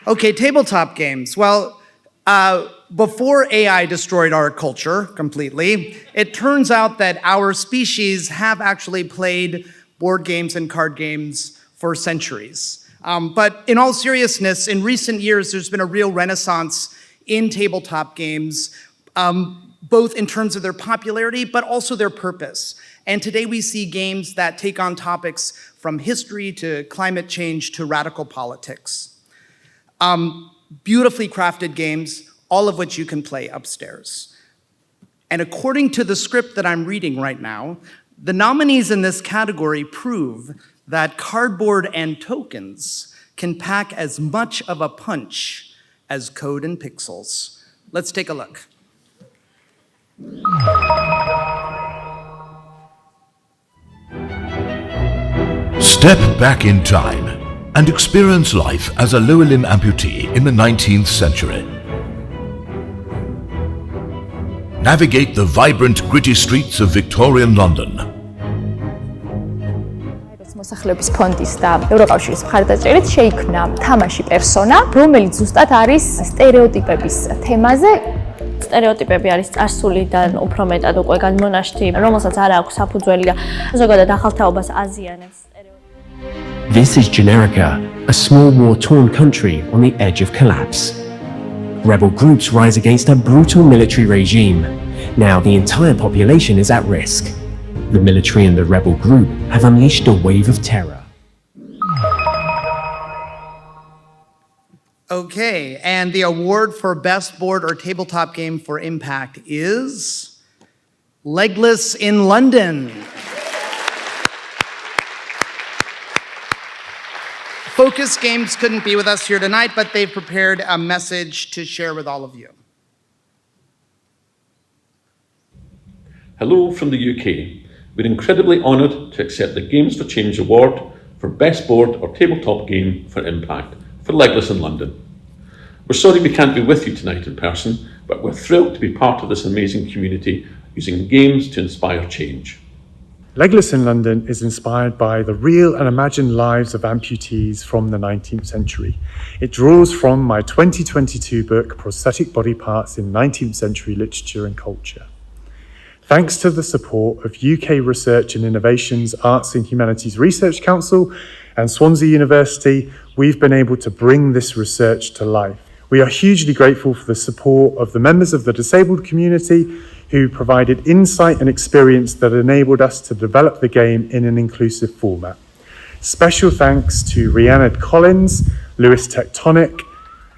Okay, tabletop games. Well, before AI destroyed our culture completely, it turns out that our species have actually played board games and card games for centuries. But in all seriousness, in recent years, there's been a real renaissance in tabletop games, both in terms of their popularity, but also their purpose. And today we see games that take on topics from history to climate change to radical politics. Beautifully crafted games, all of which you can play upstairs. And according to the script that I'm reading right now, the nominees in this category prove that cardboard and tokens can pack as much of a punch as code and pixels. Let's take a look. Step back in time and experience life as a lower limb amputee in the 19th century. Navigate the vibrant, gritty streets of Victorian London. მოსახლეობის ფონდის და ევროკავშირის მხარდაჭერით შეიქმნა თამაში პერსონა, რომელიც ზუსტად არის სტერეოტიპების თემაზე. სტერეოტიპები არის წარსულიდან უფრო მეტად უკვე განმონაშთი, რომელსაც არ აქვს საფუძველი და ზოგადად ახალთაობას აზიანებს. This is Generica, a small war-torn country on the edge of collapse. Rebel groups rise against a brutal military regime. Now the entire population is at risk. The military and the rebel group have unleashed a wave of terror. Okay, and the award for Best Board or Tabletop Game for Impact is Legless in London. Focus Games couldn't be with us here tonight, but they've prepared a message to share with all of you. Hello from the UK. We're incredibly honoured to accept the Games for Change Award for Best Board or Tabletop Game for Impact for Legless in London. We're sorry we can't be with you tonight in person, but we're thrilled to be part of this amazing community using games to inspire change. Legless in London is inspired by the real and imagined lives of amputees from the 19th century. It draws from my 2022 book, Prosthetic Body Parts in 19th Century Literature and Culture. Thanks to the support of UK Research and Innovation's Arts and Humanities Research Council and Swansea University, we've been able to bring this research to life. We are hugely grateful for the support of the members of the disabled community who provided insight and experience that enabled us to develop the game in an inclusive format. Special thanks to Rhiannon Collins, Lewis Tectonic,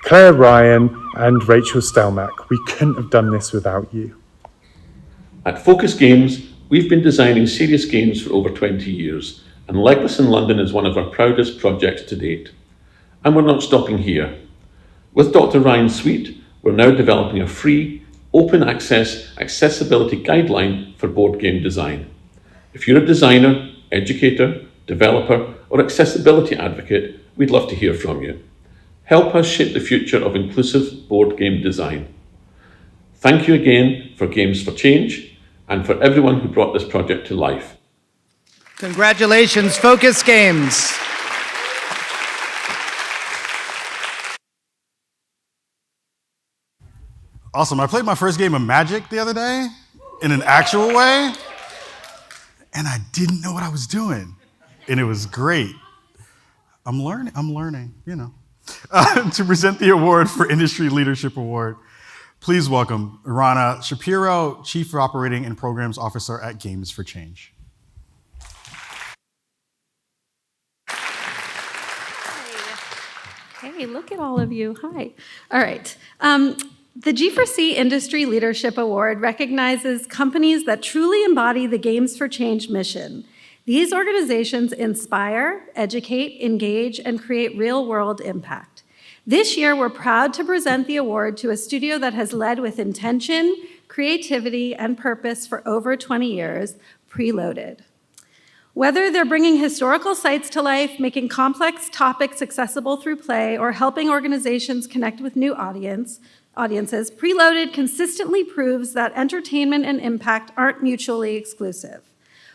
Claire Ryan, and Rachel Stelmach. We couldn't have done this without you. At Focus Games, we've been designing serious games for over 20 years, and Legless in London is one of our proudest projects to date. And we're not stopping here. With Dr. Ryan Sweet, we're now developing a free, open access accessibility guideline for board game design. If you're a designer, educator, developer, or accessibility advocate, we'd love to hear from you. Help us shape the future of inclusive board game design. Thank you again for Games for Change and for everyone who brought this project to life. Congratulations, Focus Games. Awesome. I played my first game of Magic the other day in an actual way, and I didn't know what I was doing, and it was great. I'm learning, you know. To present the award for Industry Leadership Award, please welcome Irana Shapiro, Chief Operating and Programs Officer at Games for Change. Hey, look at all of you. Hi. All right. The G4C Industry Leadership Award recognizes companies that truly embody the Games for Change mission. These organizations inspire, educate, engage, and create real-world impact. This year, we're proud to present the award to a studio that has led with intention, creativity, and purpose for over 20 years, Preloaded. Whether they're bringing historical sites to life, making complex topics accessible through play, or helping organizations connect with new audiences, Preloaded consistently proves that entertainment and impact aren't mutually exclusive.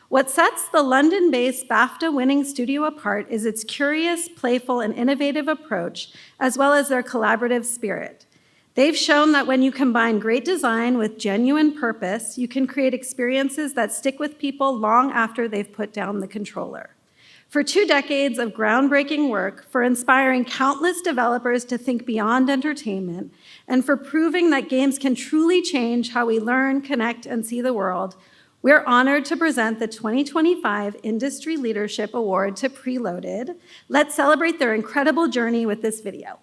What sets the London-based BAFTA-winning studio apart is its curious, playful, and innovative approach, as well as their collaborative spirit. They've shown that when you combine great design with genuine purpose, you can create experiences that stick with people long after they've put down the controller. For 2 decades of groundbreaking work, for inspiring countless developers to think beyond entertainment, and for proving that games can truly change how we learn, connect, and see the world, we're honored to present the 2025 Industry Leadership Award to Preloaded. Let's celebrate their incredible journey with this video.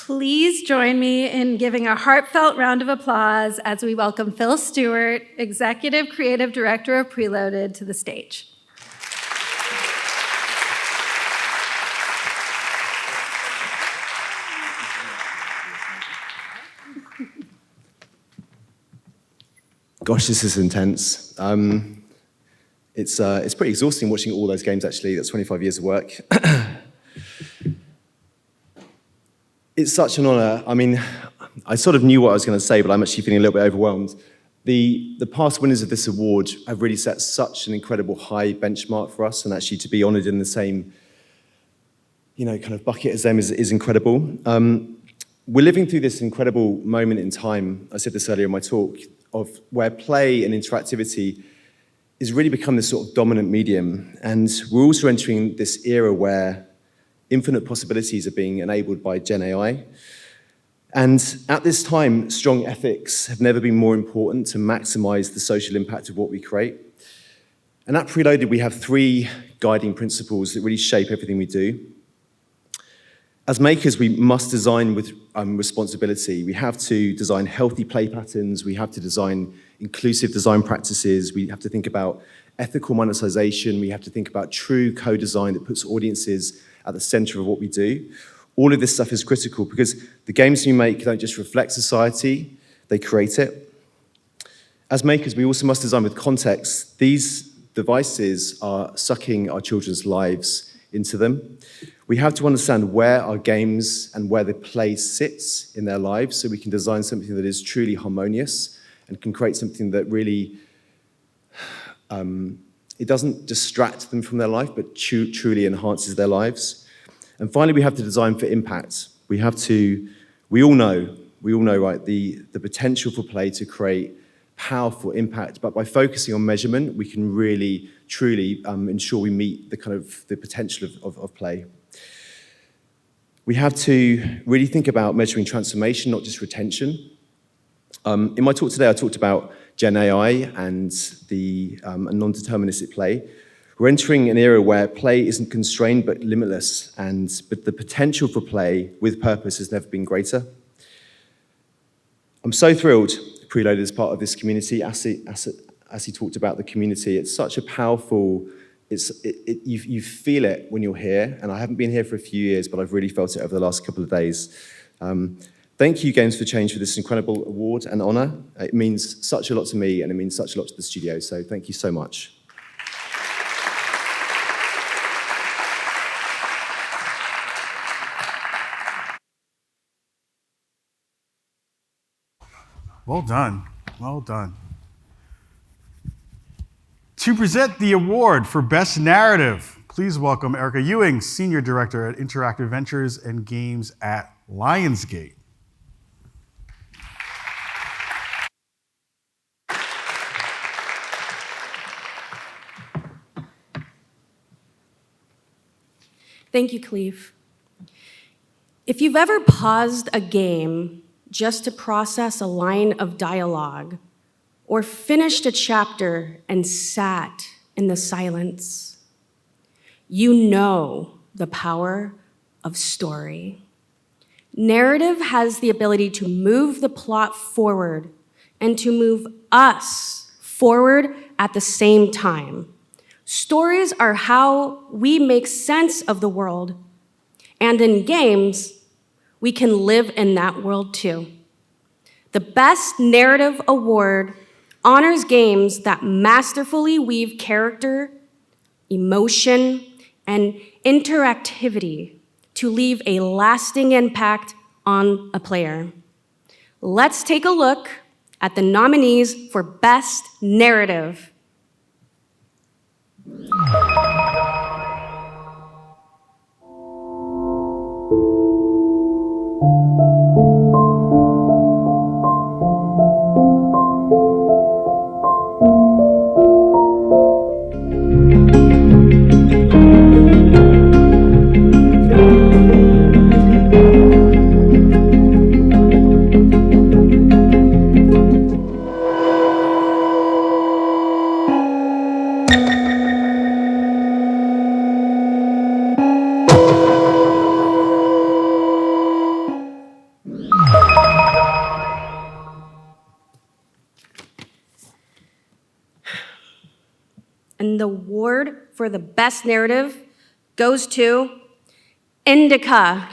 Please join me in giving a heartfelt round of applause as we welcome Phil Stewart, Executive Creative Director of Preloaded, to the stage. Gosh, this is intense. It's pretty exhausting watching all those games, actually. That's 25 years of work. It's such an honor. I mean, I sort of knew what I was going to say, but I'm actually feeling a little bit overwhelmed. The past winners of this award have really set such an incredible high benchmark for us, and actually to be honored in the same, kind of bucket as them is incredible. We're living through this incredible moment in time, I said this earlier in my talk, of where play and interactivity is really become this sort of dominant medium. And we're also entering this era where infinite possibilities are being enabled by Gen AI. And at this time, strong ethics have never been more important to maximize the social impact of what we create. And at Preloaded, we have 3 guiding principles that really shape everything we do. As makers, we must design with responsibility. We have to design healthy play patterns. We have to design inclusive design practices. We have to think about ethical monetization. We have to think about true co-design that puts audiences at the center of what we do. All of this stuff is critical because the games we make don't just reflect society, they create it. As makers, we also must design with context. These devices are sucking our children's lives into them. We have to understand where our games and where the play sits in their lives so we can design something that is truly harmonious and can create something that really, it doesn't distract them from their life, but truly enhances their lives. And finally, we have to design for impact. We all know, right, the potential for play to create powerful impact, but by focusing on measurement, we can really, truly ensure we meet the potential of play. We have to really think about measuring transformation, not just retention. In my talk today, I talked about Gen AI and the non-deterministic play. We're entering an era where play isn't constrained but limitless, but the potential for play with purpose has never been greater. I'm so thrilled Preloaded is part of this community. As he talked about the community, it's such a powerful, you feel it when you're here, and I haven't been here for a few years, but I've really felt it over the last couple of days. Thank you, Games for Change, for this incredible award and honor. It means such a lot to me, and it means such a lot to the studio, so thank you so much. Well done. Well done. To present the award for Best Narrative, please welcome Erica Ewing, Senior Director at Interactive Ventures and Games at Lionsgate. Thank you, Khalif. If you've ever paused a game just to process a line of dialogue, or finished a chapter and sat in the silence, you know the power of story. Narrative has the ability to move the plot forward and to move us forward at the same time. Stories are how we make sense of the world, and in games, we can live in that world too. The Best Narrative Award honors games that masterfully weave character, emotion, and interactivity to leave a lasting impact on a player. Let's take a look at the nominees for Best Narrative. And the award for the Best Narrative goes to Indica.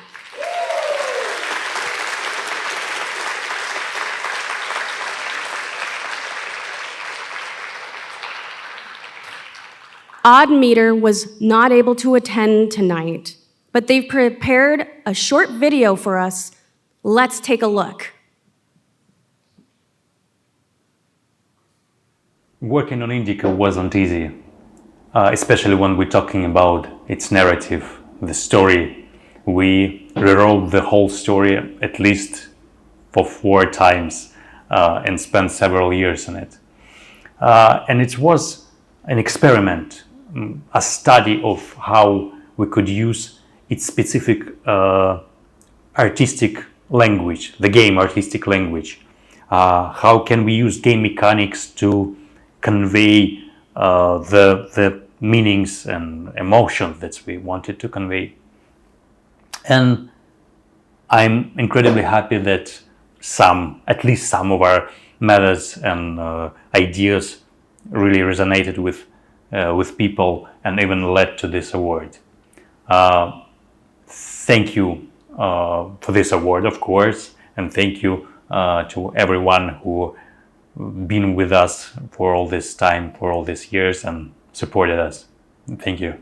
Odd Meter was not able to attend tonight, but they've prepared a short video for us. Let's take a look. Working on Indica wasn't easy, especially when we're talking about its narrative, the story. We rewrote the whole story at least for 4 times and spent several years on it. And it was an experiment, a study of how we could use its specific artistic language, the game artistic language. How can we use game mechanics to convey the meanings and emotions that we wanted to convey. And I'm incredibly happy that at least some of our methods and ideas really resonated with people and even led to this award. Thank you for this award, of course, and thank you to everyone who been with us for all this time, for all these years, and supported us. Thank you.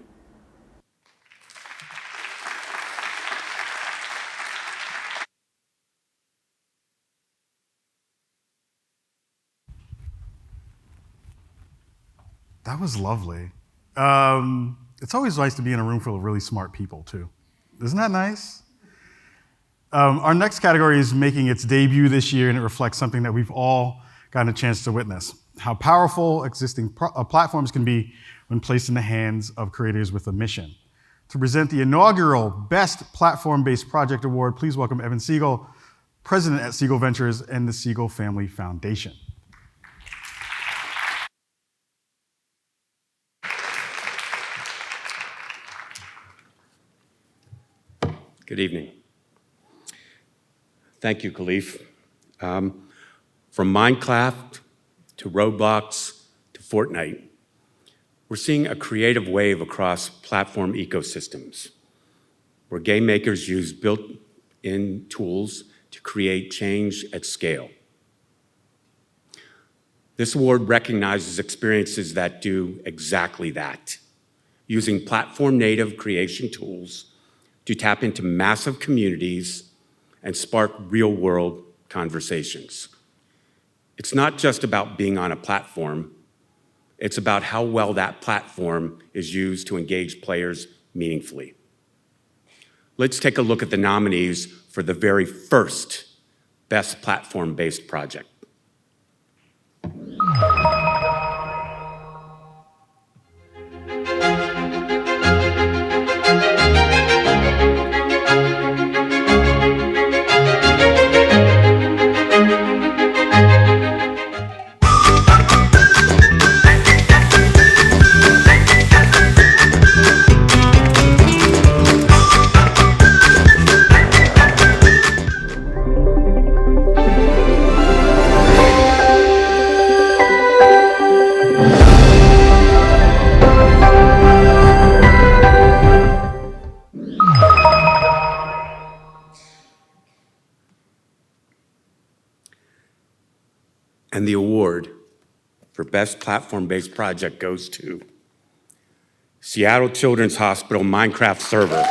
That was lovely. It's always nice to be in a room full of really smart people, too. Isn't that nice? Our next category is making its debut this year, and it reflects something that we've all gotten a chance to witness: how powerful existing platforms can be when placed in the hands of creators with a mission. To present the inaugural Best Platform-Based Project Award, please welcome Evan Siegel, President at Siegel Ventures and the Siegel Family Foundation. Good evening. Thank you, Khalif. From Minecraft to Roblox to Fortnite, we're seeing a creative wave across platform ecosystems where game makers use built-in tools to create change at scale. This award recognizes experiences that do exactly that, using platform-native creation tools to tap into massive communities and spark real-world conversations. It's not just about being on a platform, it's about how well that platform is used to engage players meaningfully. Let's take a look at the nominees for the very first Best Platform-Based Project. And the award for Best Platform-Based Project goes to Seattle Children's Hospital Minecraft Server.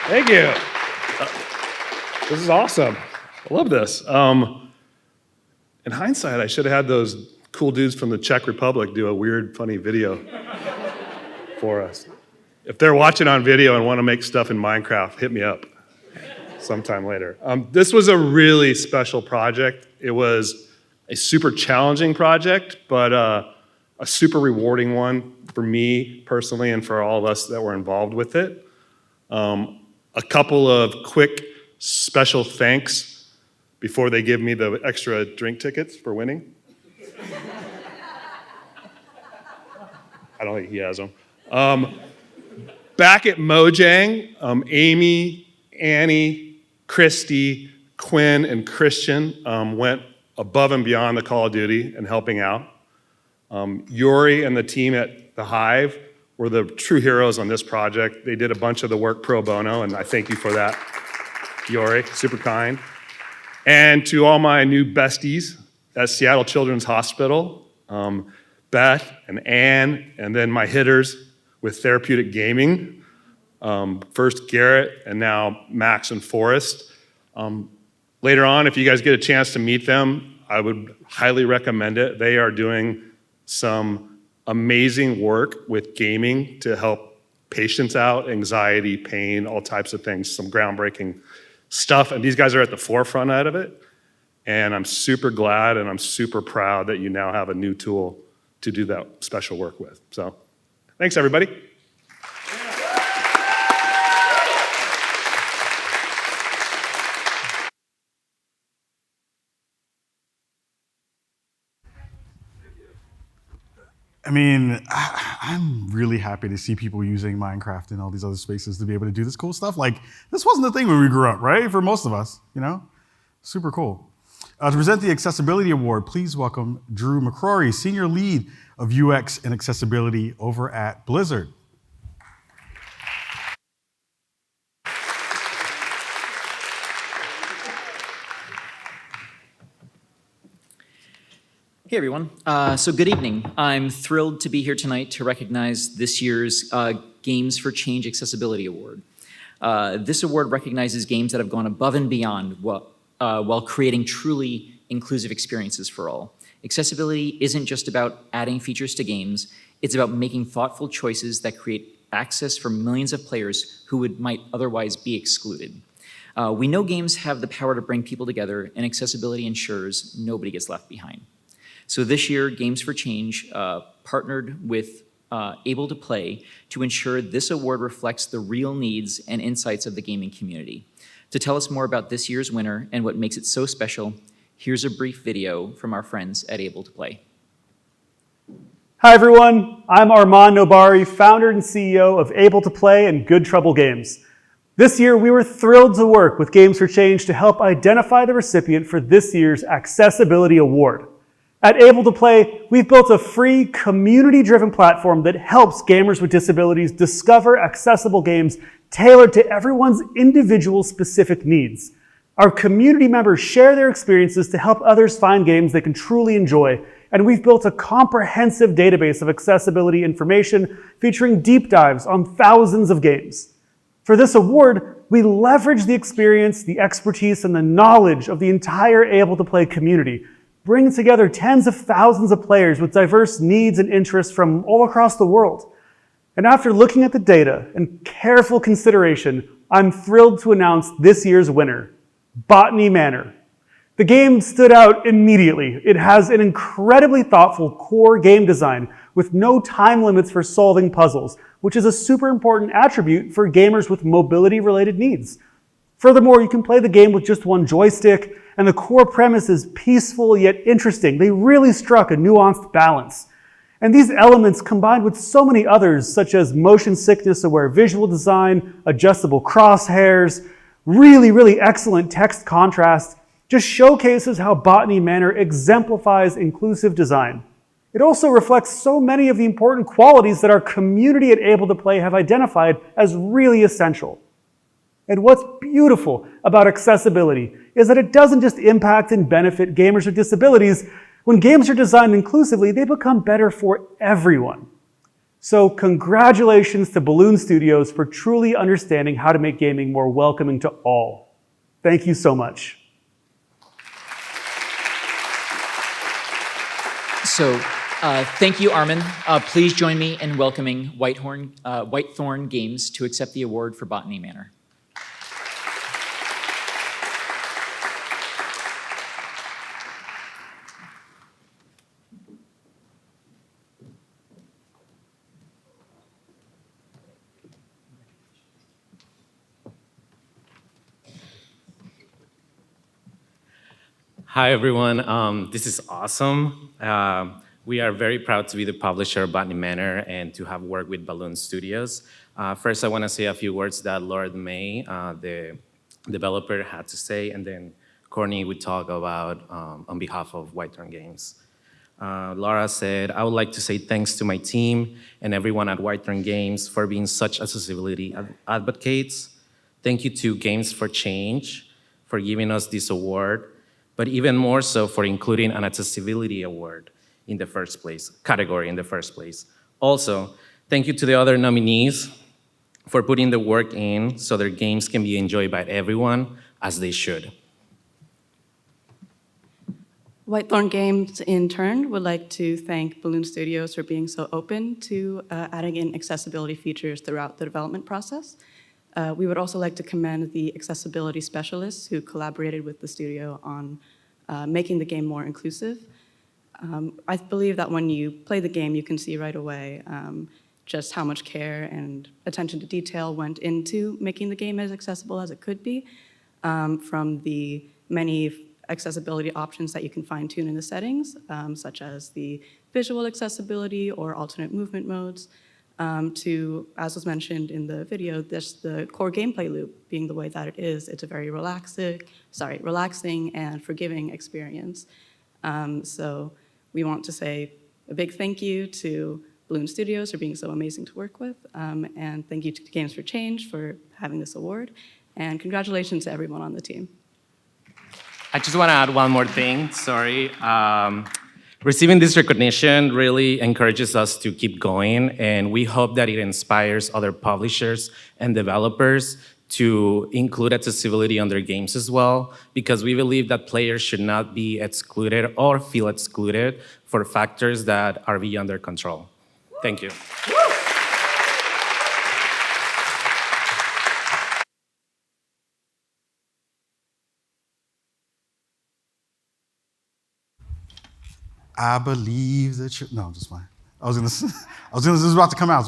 Thank you. This is awesome. I love this. In hindsight, I should have had those cool dudes from the Czech Republic do a weird, funny video for us. If they're watching on video and want to make stuff in Minecraft, hit me up sometime later. This was a really special project. It was a super challenging project, but a super rewarding one for me personally and for all of us that were involved with it. A couple of quick special thanks before they give me the extra drink tickets for winning. I don't think he has them. Back at Mojang, Amy, Annie, Christy, Quinn, and Christian went above and beyond the Call of Duty and helping out. Yuri and the team at The Hive were the true heroes on this project. They did a bunch of the work pro bono, and I thank you for that, Yuri, super kind. And to all my new besties at Seattle Children's Hospital, Beth and Ann, and then my hitters with Therapeutic Gaming, first Garrett and now Max and Forrest. Later on, if you guys get a chance to meet them, I would highly recommend it. They are doing some amazing work with gaming to help patients out, anxiety, pain, all types of things, some groundbreaking stuff. And these guys are at the forefront out of it. And I'm super glad and I'm super proud that you now have a new tool to do that special work with. So thanks, everybody. I mean, I'm really happy to see people using Minecraft and all these other spaces to be able to do this cool stuff. Like, this wasn't the thing when we grew up, right? For most of us, you know? Super cool. To present the Accessibility Award, please welcome Drew McCrory, Senior Lead of UX and Accessibility over at Blizzard. Hey everyone, so good evening. I'm thrilled to be here tonight to recognize this year's Games for Change Accessibility Award. This award recognizes games that have gone above and beyond while creating truly inclusive experiences for all. Accessibility isn't just about adding features to games, it's about making thoughtful choices that create access for millions of players who might otherwise be excluded. We know games have the power to bring people together, and accessibility ensures nobody gets left behind. So this year, Games for Change partnered with Able to Play to ensure this award reflects the real needs and insights of the gaming community. To tell us more about this year's winner and what makes it so special, Here's a brief video from our friends at Able to Play. Hi everyone, I'm Armand Nobari, founder and CEO of Able to Play and Good Trouble Games. This year we were thrilled to work with Games for Change to help identify the recipient for this year's Accessibility Award. At Able to Play, we've built a free, community-driven platform that helps gamers with disabilities discover accessible games tailored to everyone's individual specific needs. Our community members share their experiences to help others find games they can truly enjoy, and we've built a comprehensive database of accessibility information featuring deep dives on thousands of games. For this award, we leverage the experience, the expertise, and the knowledge of the entire Able to Play community, bringing together tens of thousands of players with diverse needs and interests from all across the world. And after looking at the data and careful consideration, I'm thrilled to announce this year's winner, Botany Manor. The game stood out immediately. It has an incredibly thoughtful core game design with no time limits for solving puzzles, which is a super important attribute for gamers with mobility-related needs. Furthermore, you can play the game with just one joystick, and the core premise is peaceful yet interesting. They really struck a nuanced balance. And these elements, combined with so many others, such as motion sickness-aware visual design, adjustable crosshairs, really excellent text contrast, just showcases how Botany Manor exemplifies inclusive design. It also reflects so many of the important qualities that our community at Able to Play have identified as really essential. And what's beautiful about accessibility is that it doesn't just impact and benefit gamers with disabilities. When games are designed inclusively, they become better for everyone. So congratulations to Balloon Studios for truly understanding how to make gaming more welcoming to all. Thank you so much. So thank you, Armin. Please join me in welcoming Whitethorn Games to accept the award for Botany Manor. Hi, everyone. This is awesome. We are very proud to be the publisher of Botany Manor and to have worked with Balloon Studios. First, I want to say a few words that Laura May, the developer, had to say, and then Courtney would talk about on behalf of Whitethorn Games. Laura said, I would like to say thanks to my team and everyone at Whitethorn Games for being such accessibility advocates. Thank you to Games for Change for giving us this award, but even more so for including an accessibility award in the first place, category in the first place. Also, thank you to the other nominees for putting the work in so their games can be enjoyed by everyone as they should. Whitethorn Games, in turn, would like to thank Balloon Studios for being so open to adding in accessibility features throughout the development process. We would also like to commend the accessibility specialists who collaborated with the studio on making the game more inclusive. I believe that when you play the game, you can see right away just how much care and attention to detail went into making the game as accessible as it could be, from the many accessibility options that you can fine-tune in the settings, such as the visual accessibility or alternate movement modes, to, as was mentioned in the video, the core gameplay loop being the way that it is. It's a very relaxing and forgiving experience. So we want to say a big thank you to Balloon Studios for being so amazing to work with, and thank you to Games for Change for having this award, and congratulations to everyone on the team. I just want to add one more thing, sorry. Receiving this recognition really encourages us to keep going, and we hope that it inspires other publishers and developers to include accessibility on their games as well, because we believe that players should not be excluded or feel excluded for factors that are beyond their control. Thank you. I believe that you. No, I'm just fine. This is about to come out.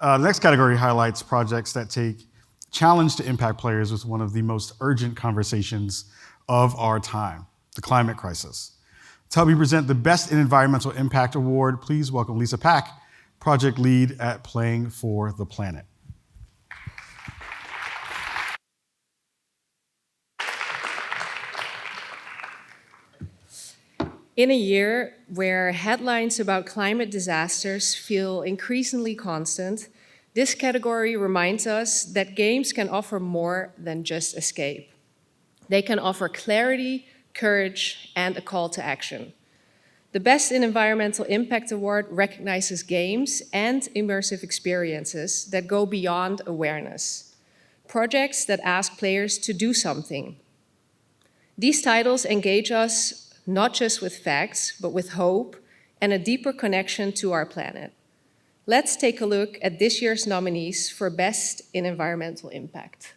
The next category highlights projects that take challenge to impact players with one of the most urgent conversations of our time, the climate crisis. To help me present the Best in Environmental Impact Award, please welcome Lisa Pack, project lead at Playing for the Planet. In a year where headlines about climate disasters feel increasingly constant, this category reminds us that games can offer more than just escape. They can offer clarity, courage, and a call to action. The Best in Environmental Impact Award recognizes games and immersive experiences that go beyond awareness, projects that ask players to do something. These titles engage us not just with facts, but with hope and a deeper connection to our planet. Let's take a look at this year's nominees for Best in Environmental Impact.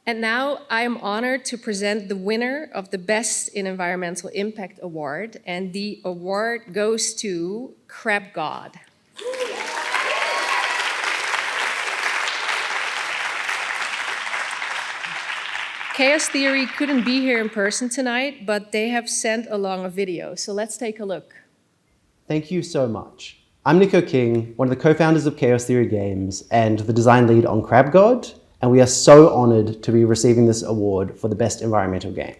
And now I am honored to present the winner of the Best in Environmental Impact Award, and the award goes to Crab God. Chaos Theory couldn't be here in person tonight, but they have sent along a video, so let's take a look. Thank you so much. I'm Nico King, one of the co-founders of Chaos Theory Games and the design lead on Crab God, and we are so honored to be receiving this award for the best environmental game.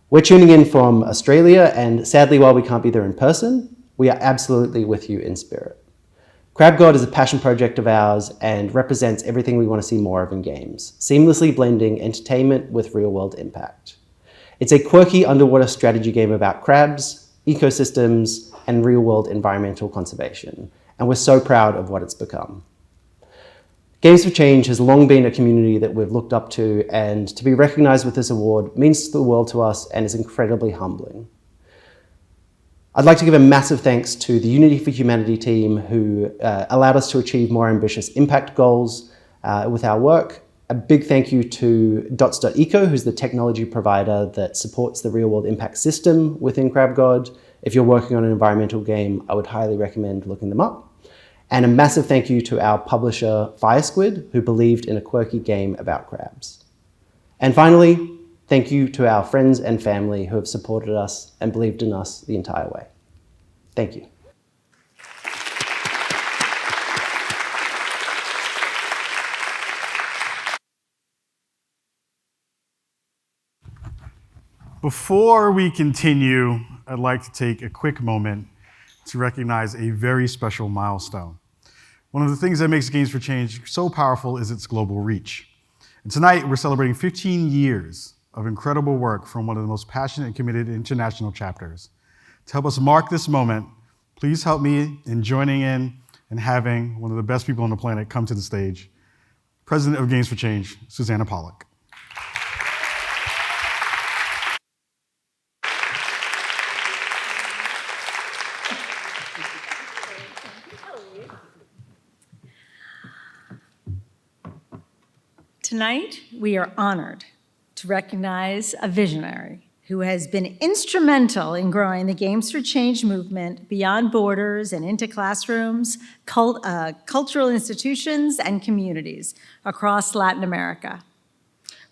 We're tuning in from Australia, and sadly, while we can't be there in person, we are absolutely with you in spirit. Crab God is a passion project of ours and represents everything we want to see more of in games, seamlessly blending entertainment with real-world impact. It's a quirky underwater strategy game about crabs, ecosystems, and real-world environmental conservation, and we're so proud of what it's become. Games for Change has long been a community that we've looked up to, and to be recognized with this award means the world to us and is incredibly humbling. I'd like to give a massive thanks to the Unity for Humanity team who allowed us to achieve more ambitious impact goals with our work. A big thank you to Dots.eco, who's the technology provider that supports the real-world impact system within Crab God. If you're working on an environmental game, I would highly recommend looking them up. And a massive thank you to our publisher, FireSquid, who believed in a quirky game about crabs. And finally, thank you to our friends and family who have supported us and believed in us the entire way. Thank you. Before we continue, I'd like to take a quick moment to recognize a very special milestone. One of the things that makes Games for Change so powerful is its global reach. And tonight, we're celebrating 15 years of incredible work from one of the most passionate and committed international chapters. To help us mark this moment, please help me in joining in and having one of the best people on the planet come to the stage, President of Games for Change, Susanna Pollock. Tonight, we are honored to recognize a visionary who has been instrumental in growing the Games for Change movement beyond borders and into classrooms, cultural institutions, and communities across Latin America.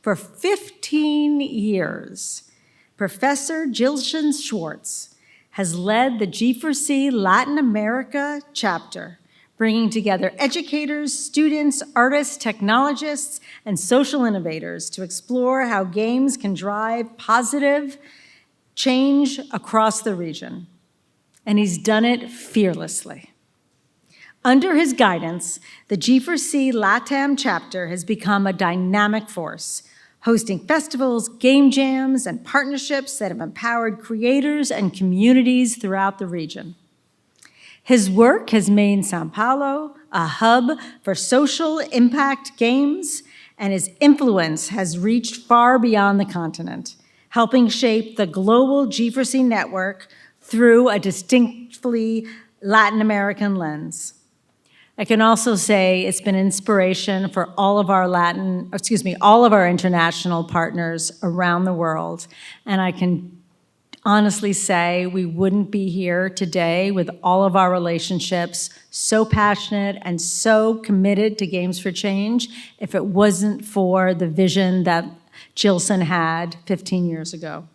For 15 years, Professor Jillian Schwartz has led the G4C Latin America chapter, bringing together educators, students, artists, technologists, and social innovators to explore how games can drive positive change across the region. And he's done it fearlessly. Under his guidance, the G4C LATAM chapter has become a dynamic force, hosting festivals, game jams, and partnerships that have empowered creators and communities throughout the region. His work has made Sao Paulo a hub for social impact games, and his influence has reached far beyond the continent, helping shape the global G4C network through a distinctly Latin American lens. I can also say it's been inspiration for all of our all of our international partners around the world. And I can honestly say we wouldn't be here today with all of our relationships so passionate and so committed to Games for Change if it wasn't for the vision that Jilson had 15 years ago.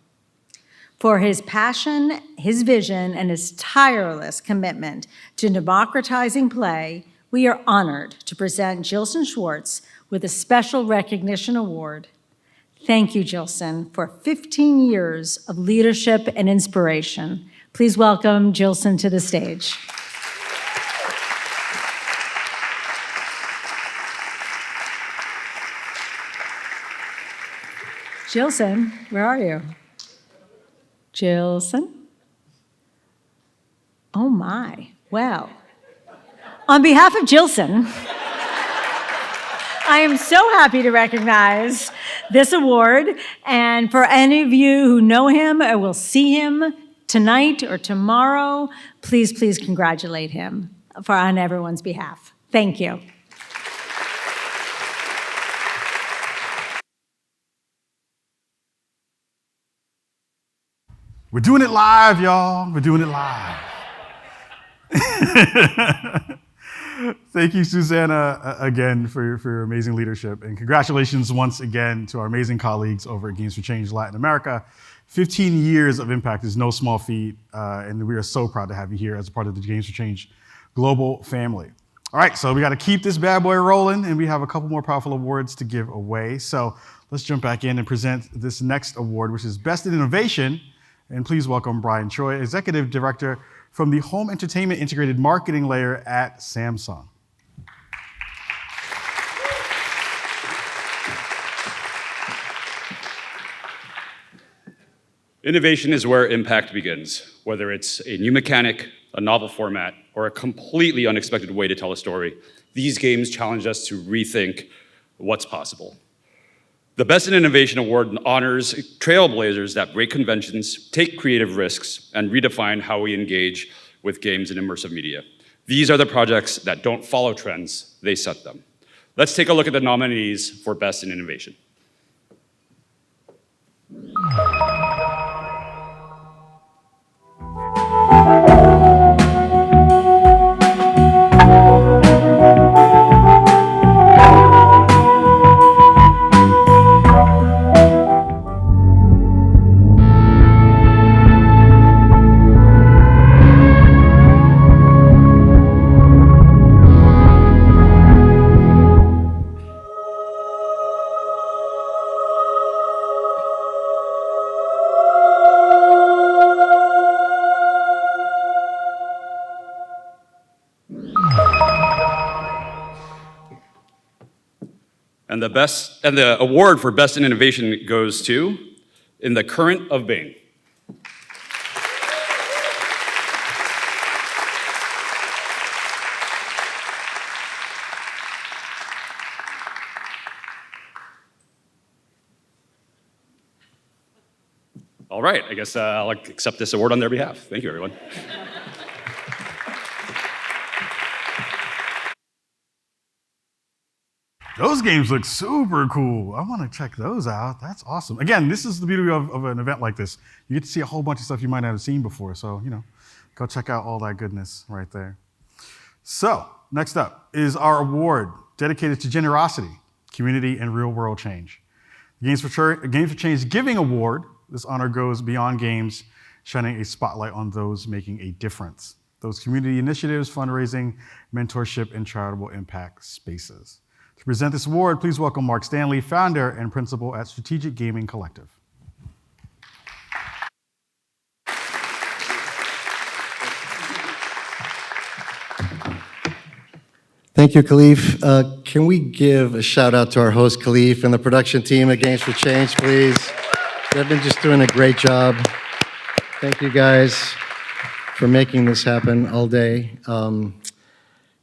For his passion, his vision, and his tireless commitment to democratizing play, we are honored to present Jilson Schwartz with a special recognition award. Thank you, Jilson, for 15 years of leadership and inspiration. Please welcome Jilson to the stage. Jilson, where are you? Jilson? Oh my, well. On behalf of Jilson, I am so happy to recognize this award, and for any of you who know him or will see him tonight or tomorrow, please congratulate him on everyone's behalf. Thank you. We're doing it live, y'all. We're doing it live. Thank you, Susanna, again for your amazing leadership. And congratulations once again to our amazing colleagues over at Games for Change Latin America. 15 years of impact is no small feat, and we are so proud to have you here as a part of the Games for Change global family. All right, so we got to keep this bad boy rolling, and we have a couple more powerful awards to give away. So let's jump back in and present this next award, which is Best in Innovation. And please welcome Brian Choi, Executive Director from the Home Entertainment Integrated Marketing Layer at Samsung. Innovation is where impact begins, whether it's a new mechanic, a novel format, or a completely unexpected way to tell a story. These games challenge us to rethink what's possible. The Best in Innovation Award honors trailblazers that break conventions, take creative risks, and redefine how we engage with games and immersive media. These are the projects that don't follow trends, they set them. Let's take a look at the nominees for Best in Innovation. And the award for Best in Innovation goes to In the Current of Bane. All right, I guess I'll accept this award on their behalf. Thank you, everyone. Those games look super cool. I want to check those out. That's awesome. Again, this is the beauty of an event like this. You get to see a whole bunch of stuff you might not have seen before. So, go check out all that goodness right there. So, next up is our award dedicated to generosity, community, and real-world change. The Games for Change Giving Award. This honor goes beyond games, shining a spotlight on those making a difference. Those community initiatives, fundraising, mentorship, and charitable impact spaces. To present this award, please welcome Mark Stanley, founder and principal at Strategic Gaming Collective. Thank you, Khalif. can we give a shout out to our host, Khalif, and the production team at Games for Change, please? They've been just doing a great job. Thank you guys for making this happen all day.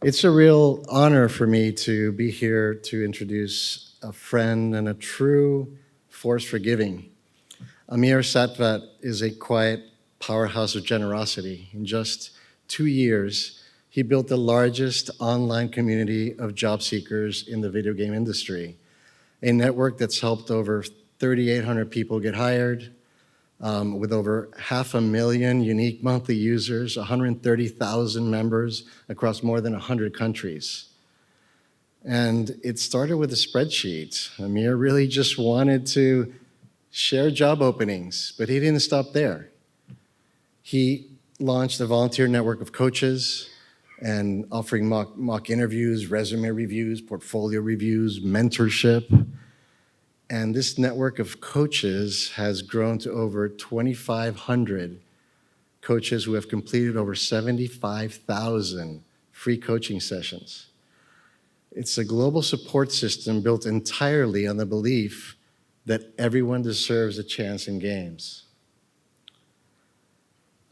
It's a real honor for me to be here to introduce a friend and a true force for giving. Amir Satvat is a quiet powerhouse of generosity. In just 2 years, he built the largest online community of job seekers in the video game industry, a network that's helped over 3,800 people get hired, with over 500,000 unique monthly users, 130,000 members across more than 100 countries. And it started with a spreadsheet. Amir really just wanted to share job openings, but he didn't stop there. He launched a volunteer network of coaches and offering mock interviews, resume reviews, portfolio reviews, mentorship. And this network of coaches has grown to over 2,500 coaches who have completed over 75,000 free coaching sessions. It's a global support system built entirely on the belief that everyone deserves a chance in games.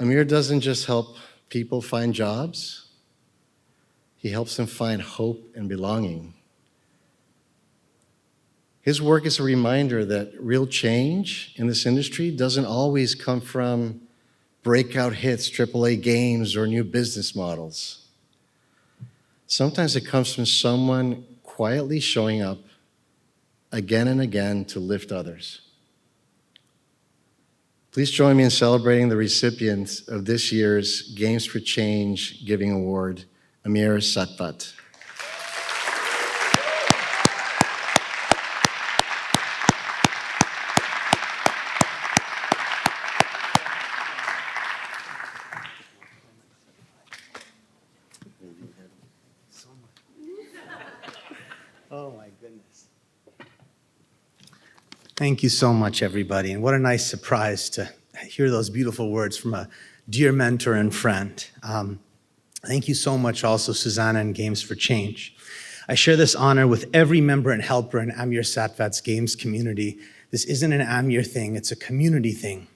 Amir doesn't just help people find jobs, he helps them find hope and belonging. His work is a reminder that real change in this industry doesn't always come from breakout hits, AAA games, or new business models. Sometimes it comes from someone quietly showing up again and again to lift others. Please join me in celebrating the recipient of this year's Games for Change Giving Award, Amir Satvat. Oh my goodness. Thank you so much, everybody. And what a nice surprise to hear those beautiful words from a dear mentor and friend. Thank you so much also, Susanna and Games for Change. I share this honor with every member and helper in Amir Satvat's games community. This isn't an Amir thing, it's a community thing.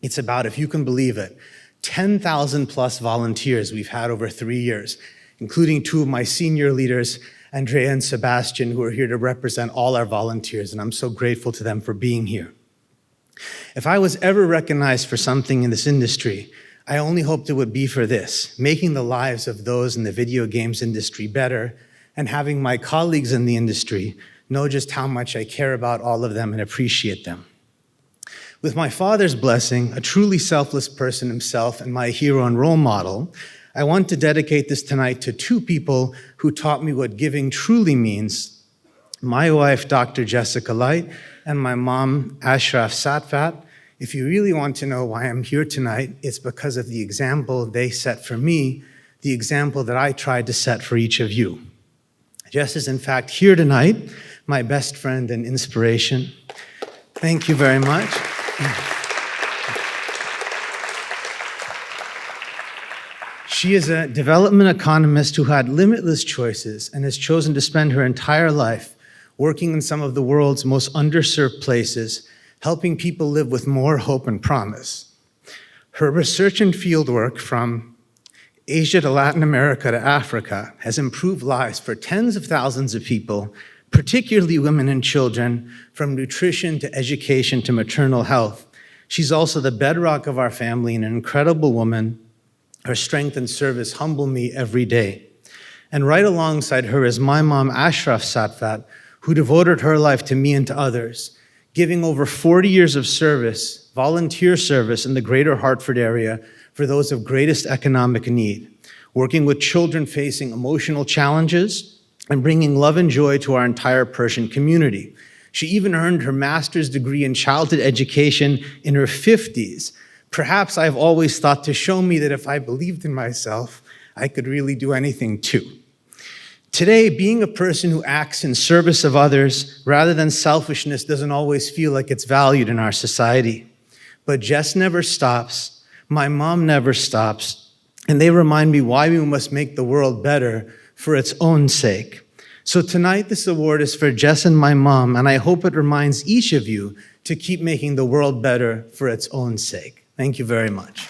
It's about, if you can believe it, 10,000 plus volunteers we've had over 3 years, including 2 of my senior leaders, Andrea and Sebastian, who are here to represent all our volunteers, and I'm so grateful to them for being here. If I was ever recognized for something in this industry, I only hoped it would be for this, making the lives of those in the video games industry better and having my colleagues in the industry know just how much I care about all of them and appreciate them. With my father's blessing, a truly selfless person himself and my hero and role model, I want to dedicate this tonight to 2 people who taught me what giving truly means. My wife, Dr. Jessica Light, and my mom, Ashraf Satvat. If you really want to know why I'm here tonight, it's because of the example they set for me, the example that I tried to set for each of you. Jess is in fact here tonight, my best friend and inspiration. Thank you very much. She is a development economist who had limitless choices and has chosen to spend her entire life working in some of the world's most underserved places, helping people live with more hope and promise. Her research and fieldwork from Asia to Latin America to Africa has improved lives for tens of thousands of people, particularly women and children, from nutrition to education to maternal health. She's also the bedrock of our family and an incredible woman. Her strength and service humble me every day. And right alongside her is my mom, Ashraf Satvat, who devoted her life to me and to others, giving over 40 years of service, volunteer service in the greater Hartford area for those of greatest economic need, working with children facing emotional challenges and bringing love and joy to our entire Persian community. She even earned her master's degree in childhood education in her 50s. Perhaps I've always thought to show me that if I believed in myself, I could really do anything too. Today, being a person who acts in service of others rather than selfishness doesn't always feel like it's valued in our society. But Jess never stops, my mom never stops, and they remind me why we must make the world better for its own sake. So tonight, this award is for Jess and my mom, and I hope it reminds each of you to keep making the world better for its own sake. Thank you very much.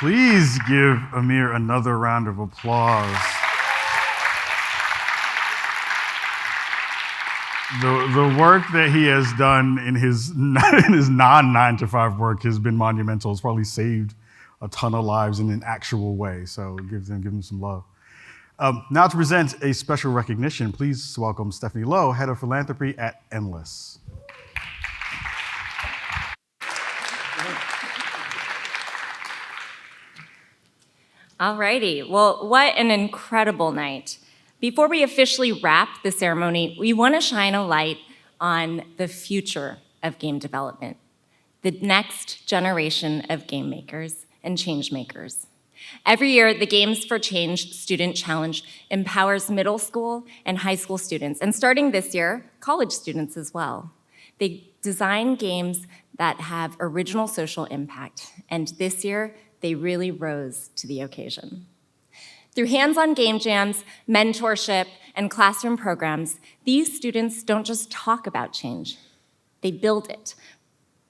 Please give Amir another round of applause. The work that he has done in his non-9-to-5 work has been monumental. It's probably saved a ton of lives in an actual way. So give him some love. Now to present a special recognition, please welcome Stephanie Lowe, Head of Philanthropy at Endless. Alrighty, well, what an incredible night. Before we officially wrap the ceremony, we want to shine a light on the future of game development, the next generation of game makers and change makers. Every year, the Games for Change Student Challenge empowers middle school and high school students, and starting this year, college students as well. They design games that have original social impact, and this year, they really rose to the occasion. Through hands-on game jams, mentorship, and classroom programs, these students don't just talk about change, they build it,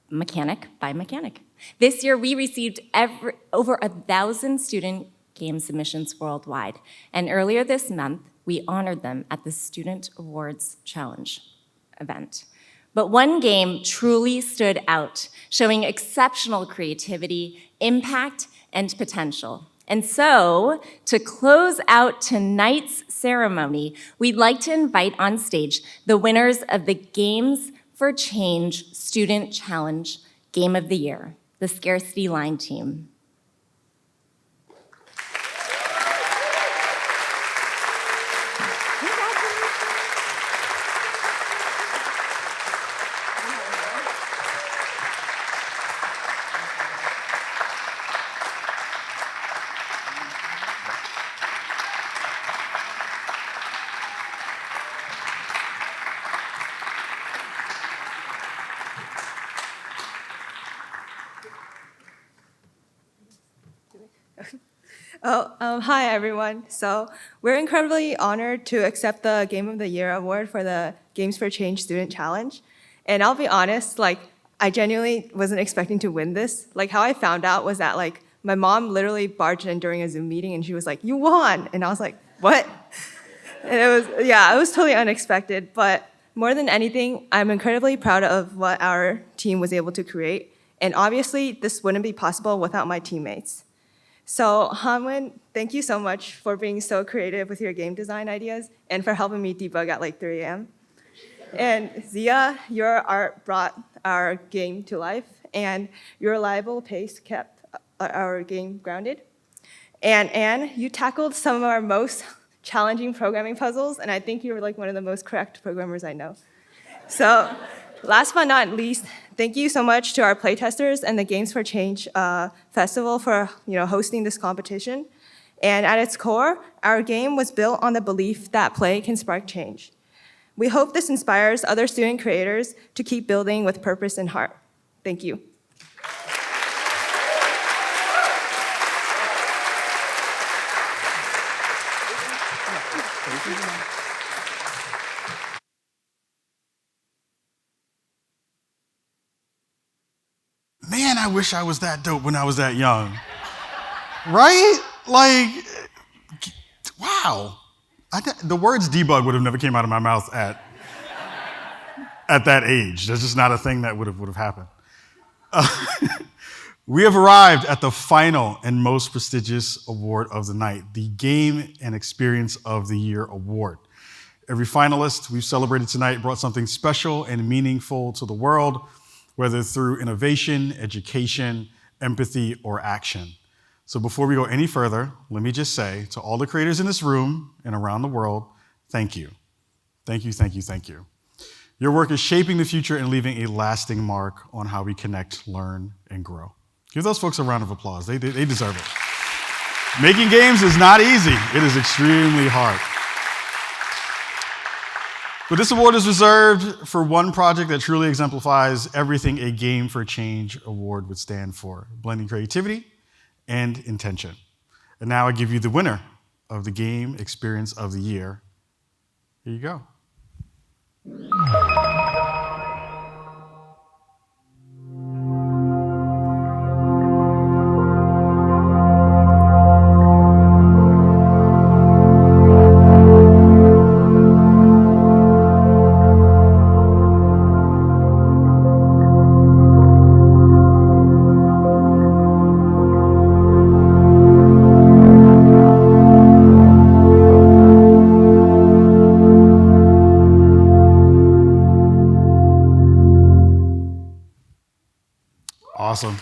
mechanic by mechanic. This year, we received over 1,000 student game submissions worldwide, and earlier this month, we honored them at the Student Awards Challenge event. But one game truly stood out, showing exceptional creativity, impact, and potential. And so, to close out tonight's ceremony, we'd like to invite on stage the winners of the Games for Change Student Challenge Game of the Year, the Scarcity Line team. Hi everyone. So we're incredibly honored to accept the Game of the Year award for the Games for Change Student Challenge. And I'll be honest, I genuinely wasn't expecting to win this. How I found out was that my mom literally barged in during a Zoom meeting and she was like, "You won!" And I was like, "What?" And it was totally unexpected. But more than anything, I'm incredibly proud of what our team was able to create. And obviously, this wouldn't be possible without my teammates. So Hanwin, thank you so much for being so creative with your game design ideas and for helping me debug at 3 a.m. And Zia, your art brought our game to life, and your reliable pace kept our game grounded. And Anne, you tackled some of our most challenging programming puzzles, and I think you were one of the most correct programmers I know. So last but not least, thank you so much to our playtesters and the Games for Change Festival for hosting this competition. And at its core, our game was built on the belief that play can spark change. We hope this inspires other student creators to keep building with purpose and heart. Thank you. Man, I wish I was that dope when I was that young. Right? Wow. The words debug would have never came out of my mouth at that age. That's just not a thing that would have happened. We have arrived at the final and most prestigious award of the night, the Game and Experience of the Year Award. Every finalist we've celebrated tonight brought something special and meaningful to the world, whether through innovation, education, empathy, or action. So before we go any further, let me just say to all the creators in this room and around the world, thank you. Thank you, thank you, thank you. Your work is shaping the future and leaving a lasting mark on how we connect, learn, and grow. Give those folks a round of applause. They deserve it. Making games is not easy. It is extremely hard. But this award is reserved for one project that truly exemplifies everything a Game for Change award would stand for, blending creativity and intention. And now I give you the winner of the Game Experience of the Year. Here you go. Awesome.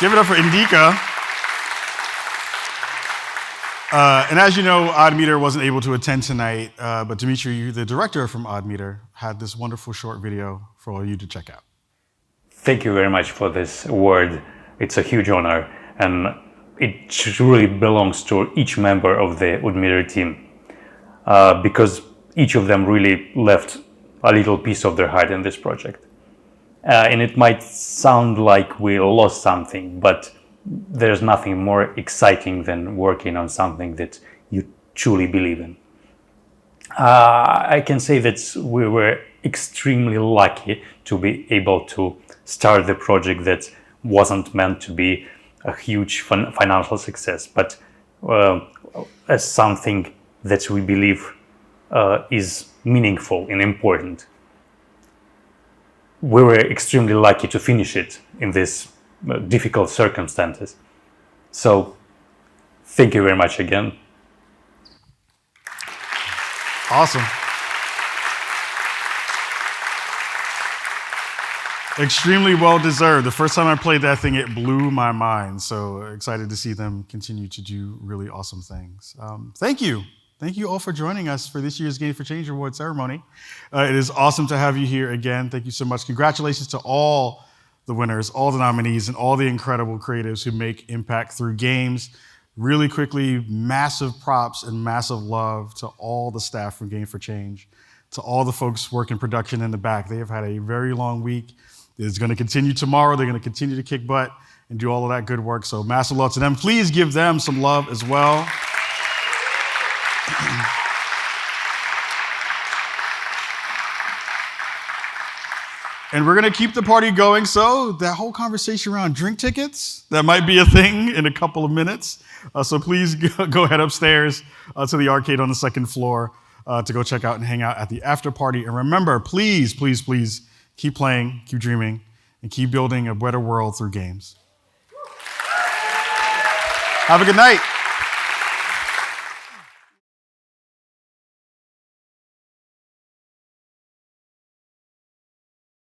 Give it up for Indika. And as you know, Oddmeter wasn't able to attend tonight, but Dimitri, the director from Oddmeter, had this wonderful short video for all you to check out. Thank you very much for this award. It's a huge honor, and it truly belongs to each member of the Oddmeter team, because each of them really left a little piece of their heart in this project. And it might sound like we lost something, but there's nothing more exciting than working on something that you truly believe in. I can say that we were extremely lucky to be able to start the project that wasn't meant to be a huge financial success, but as something that we believe is meaningful and important. We were extremely lucky to finish it in these difficult circumstances. So, thank you very much again. Awesome. Extremely well deserved. The first time I played that thing, it blew my mind. So excited to see them continue to do really awesome things. Thank you. Thank you all for joining us for this year's Game for Change Award ceremony. It is awesome to have you here again. Thank you so much. Congratulations to all the winners, all the nominees, and all the incredible creatives who make impact through games. Really quickly, massive props and massive love to all the staff from Game for Change, to all the folks working production in the back. They have had a very long week. It's going to continue tomorrow. They're going to continue to kick butt and do all of that good work. So massive love to them. Please give them some love as well. And we're going to keep the party going. So that whole conversation around drink tickets, that might be a thing in a couple of minutes. So please go head upstairs to the arcade on the second floor to go check out and hang out at the after party. And remember, please, please, please keep playing, keep dreaming, and keep building a better world through games. Have a good night.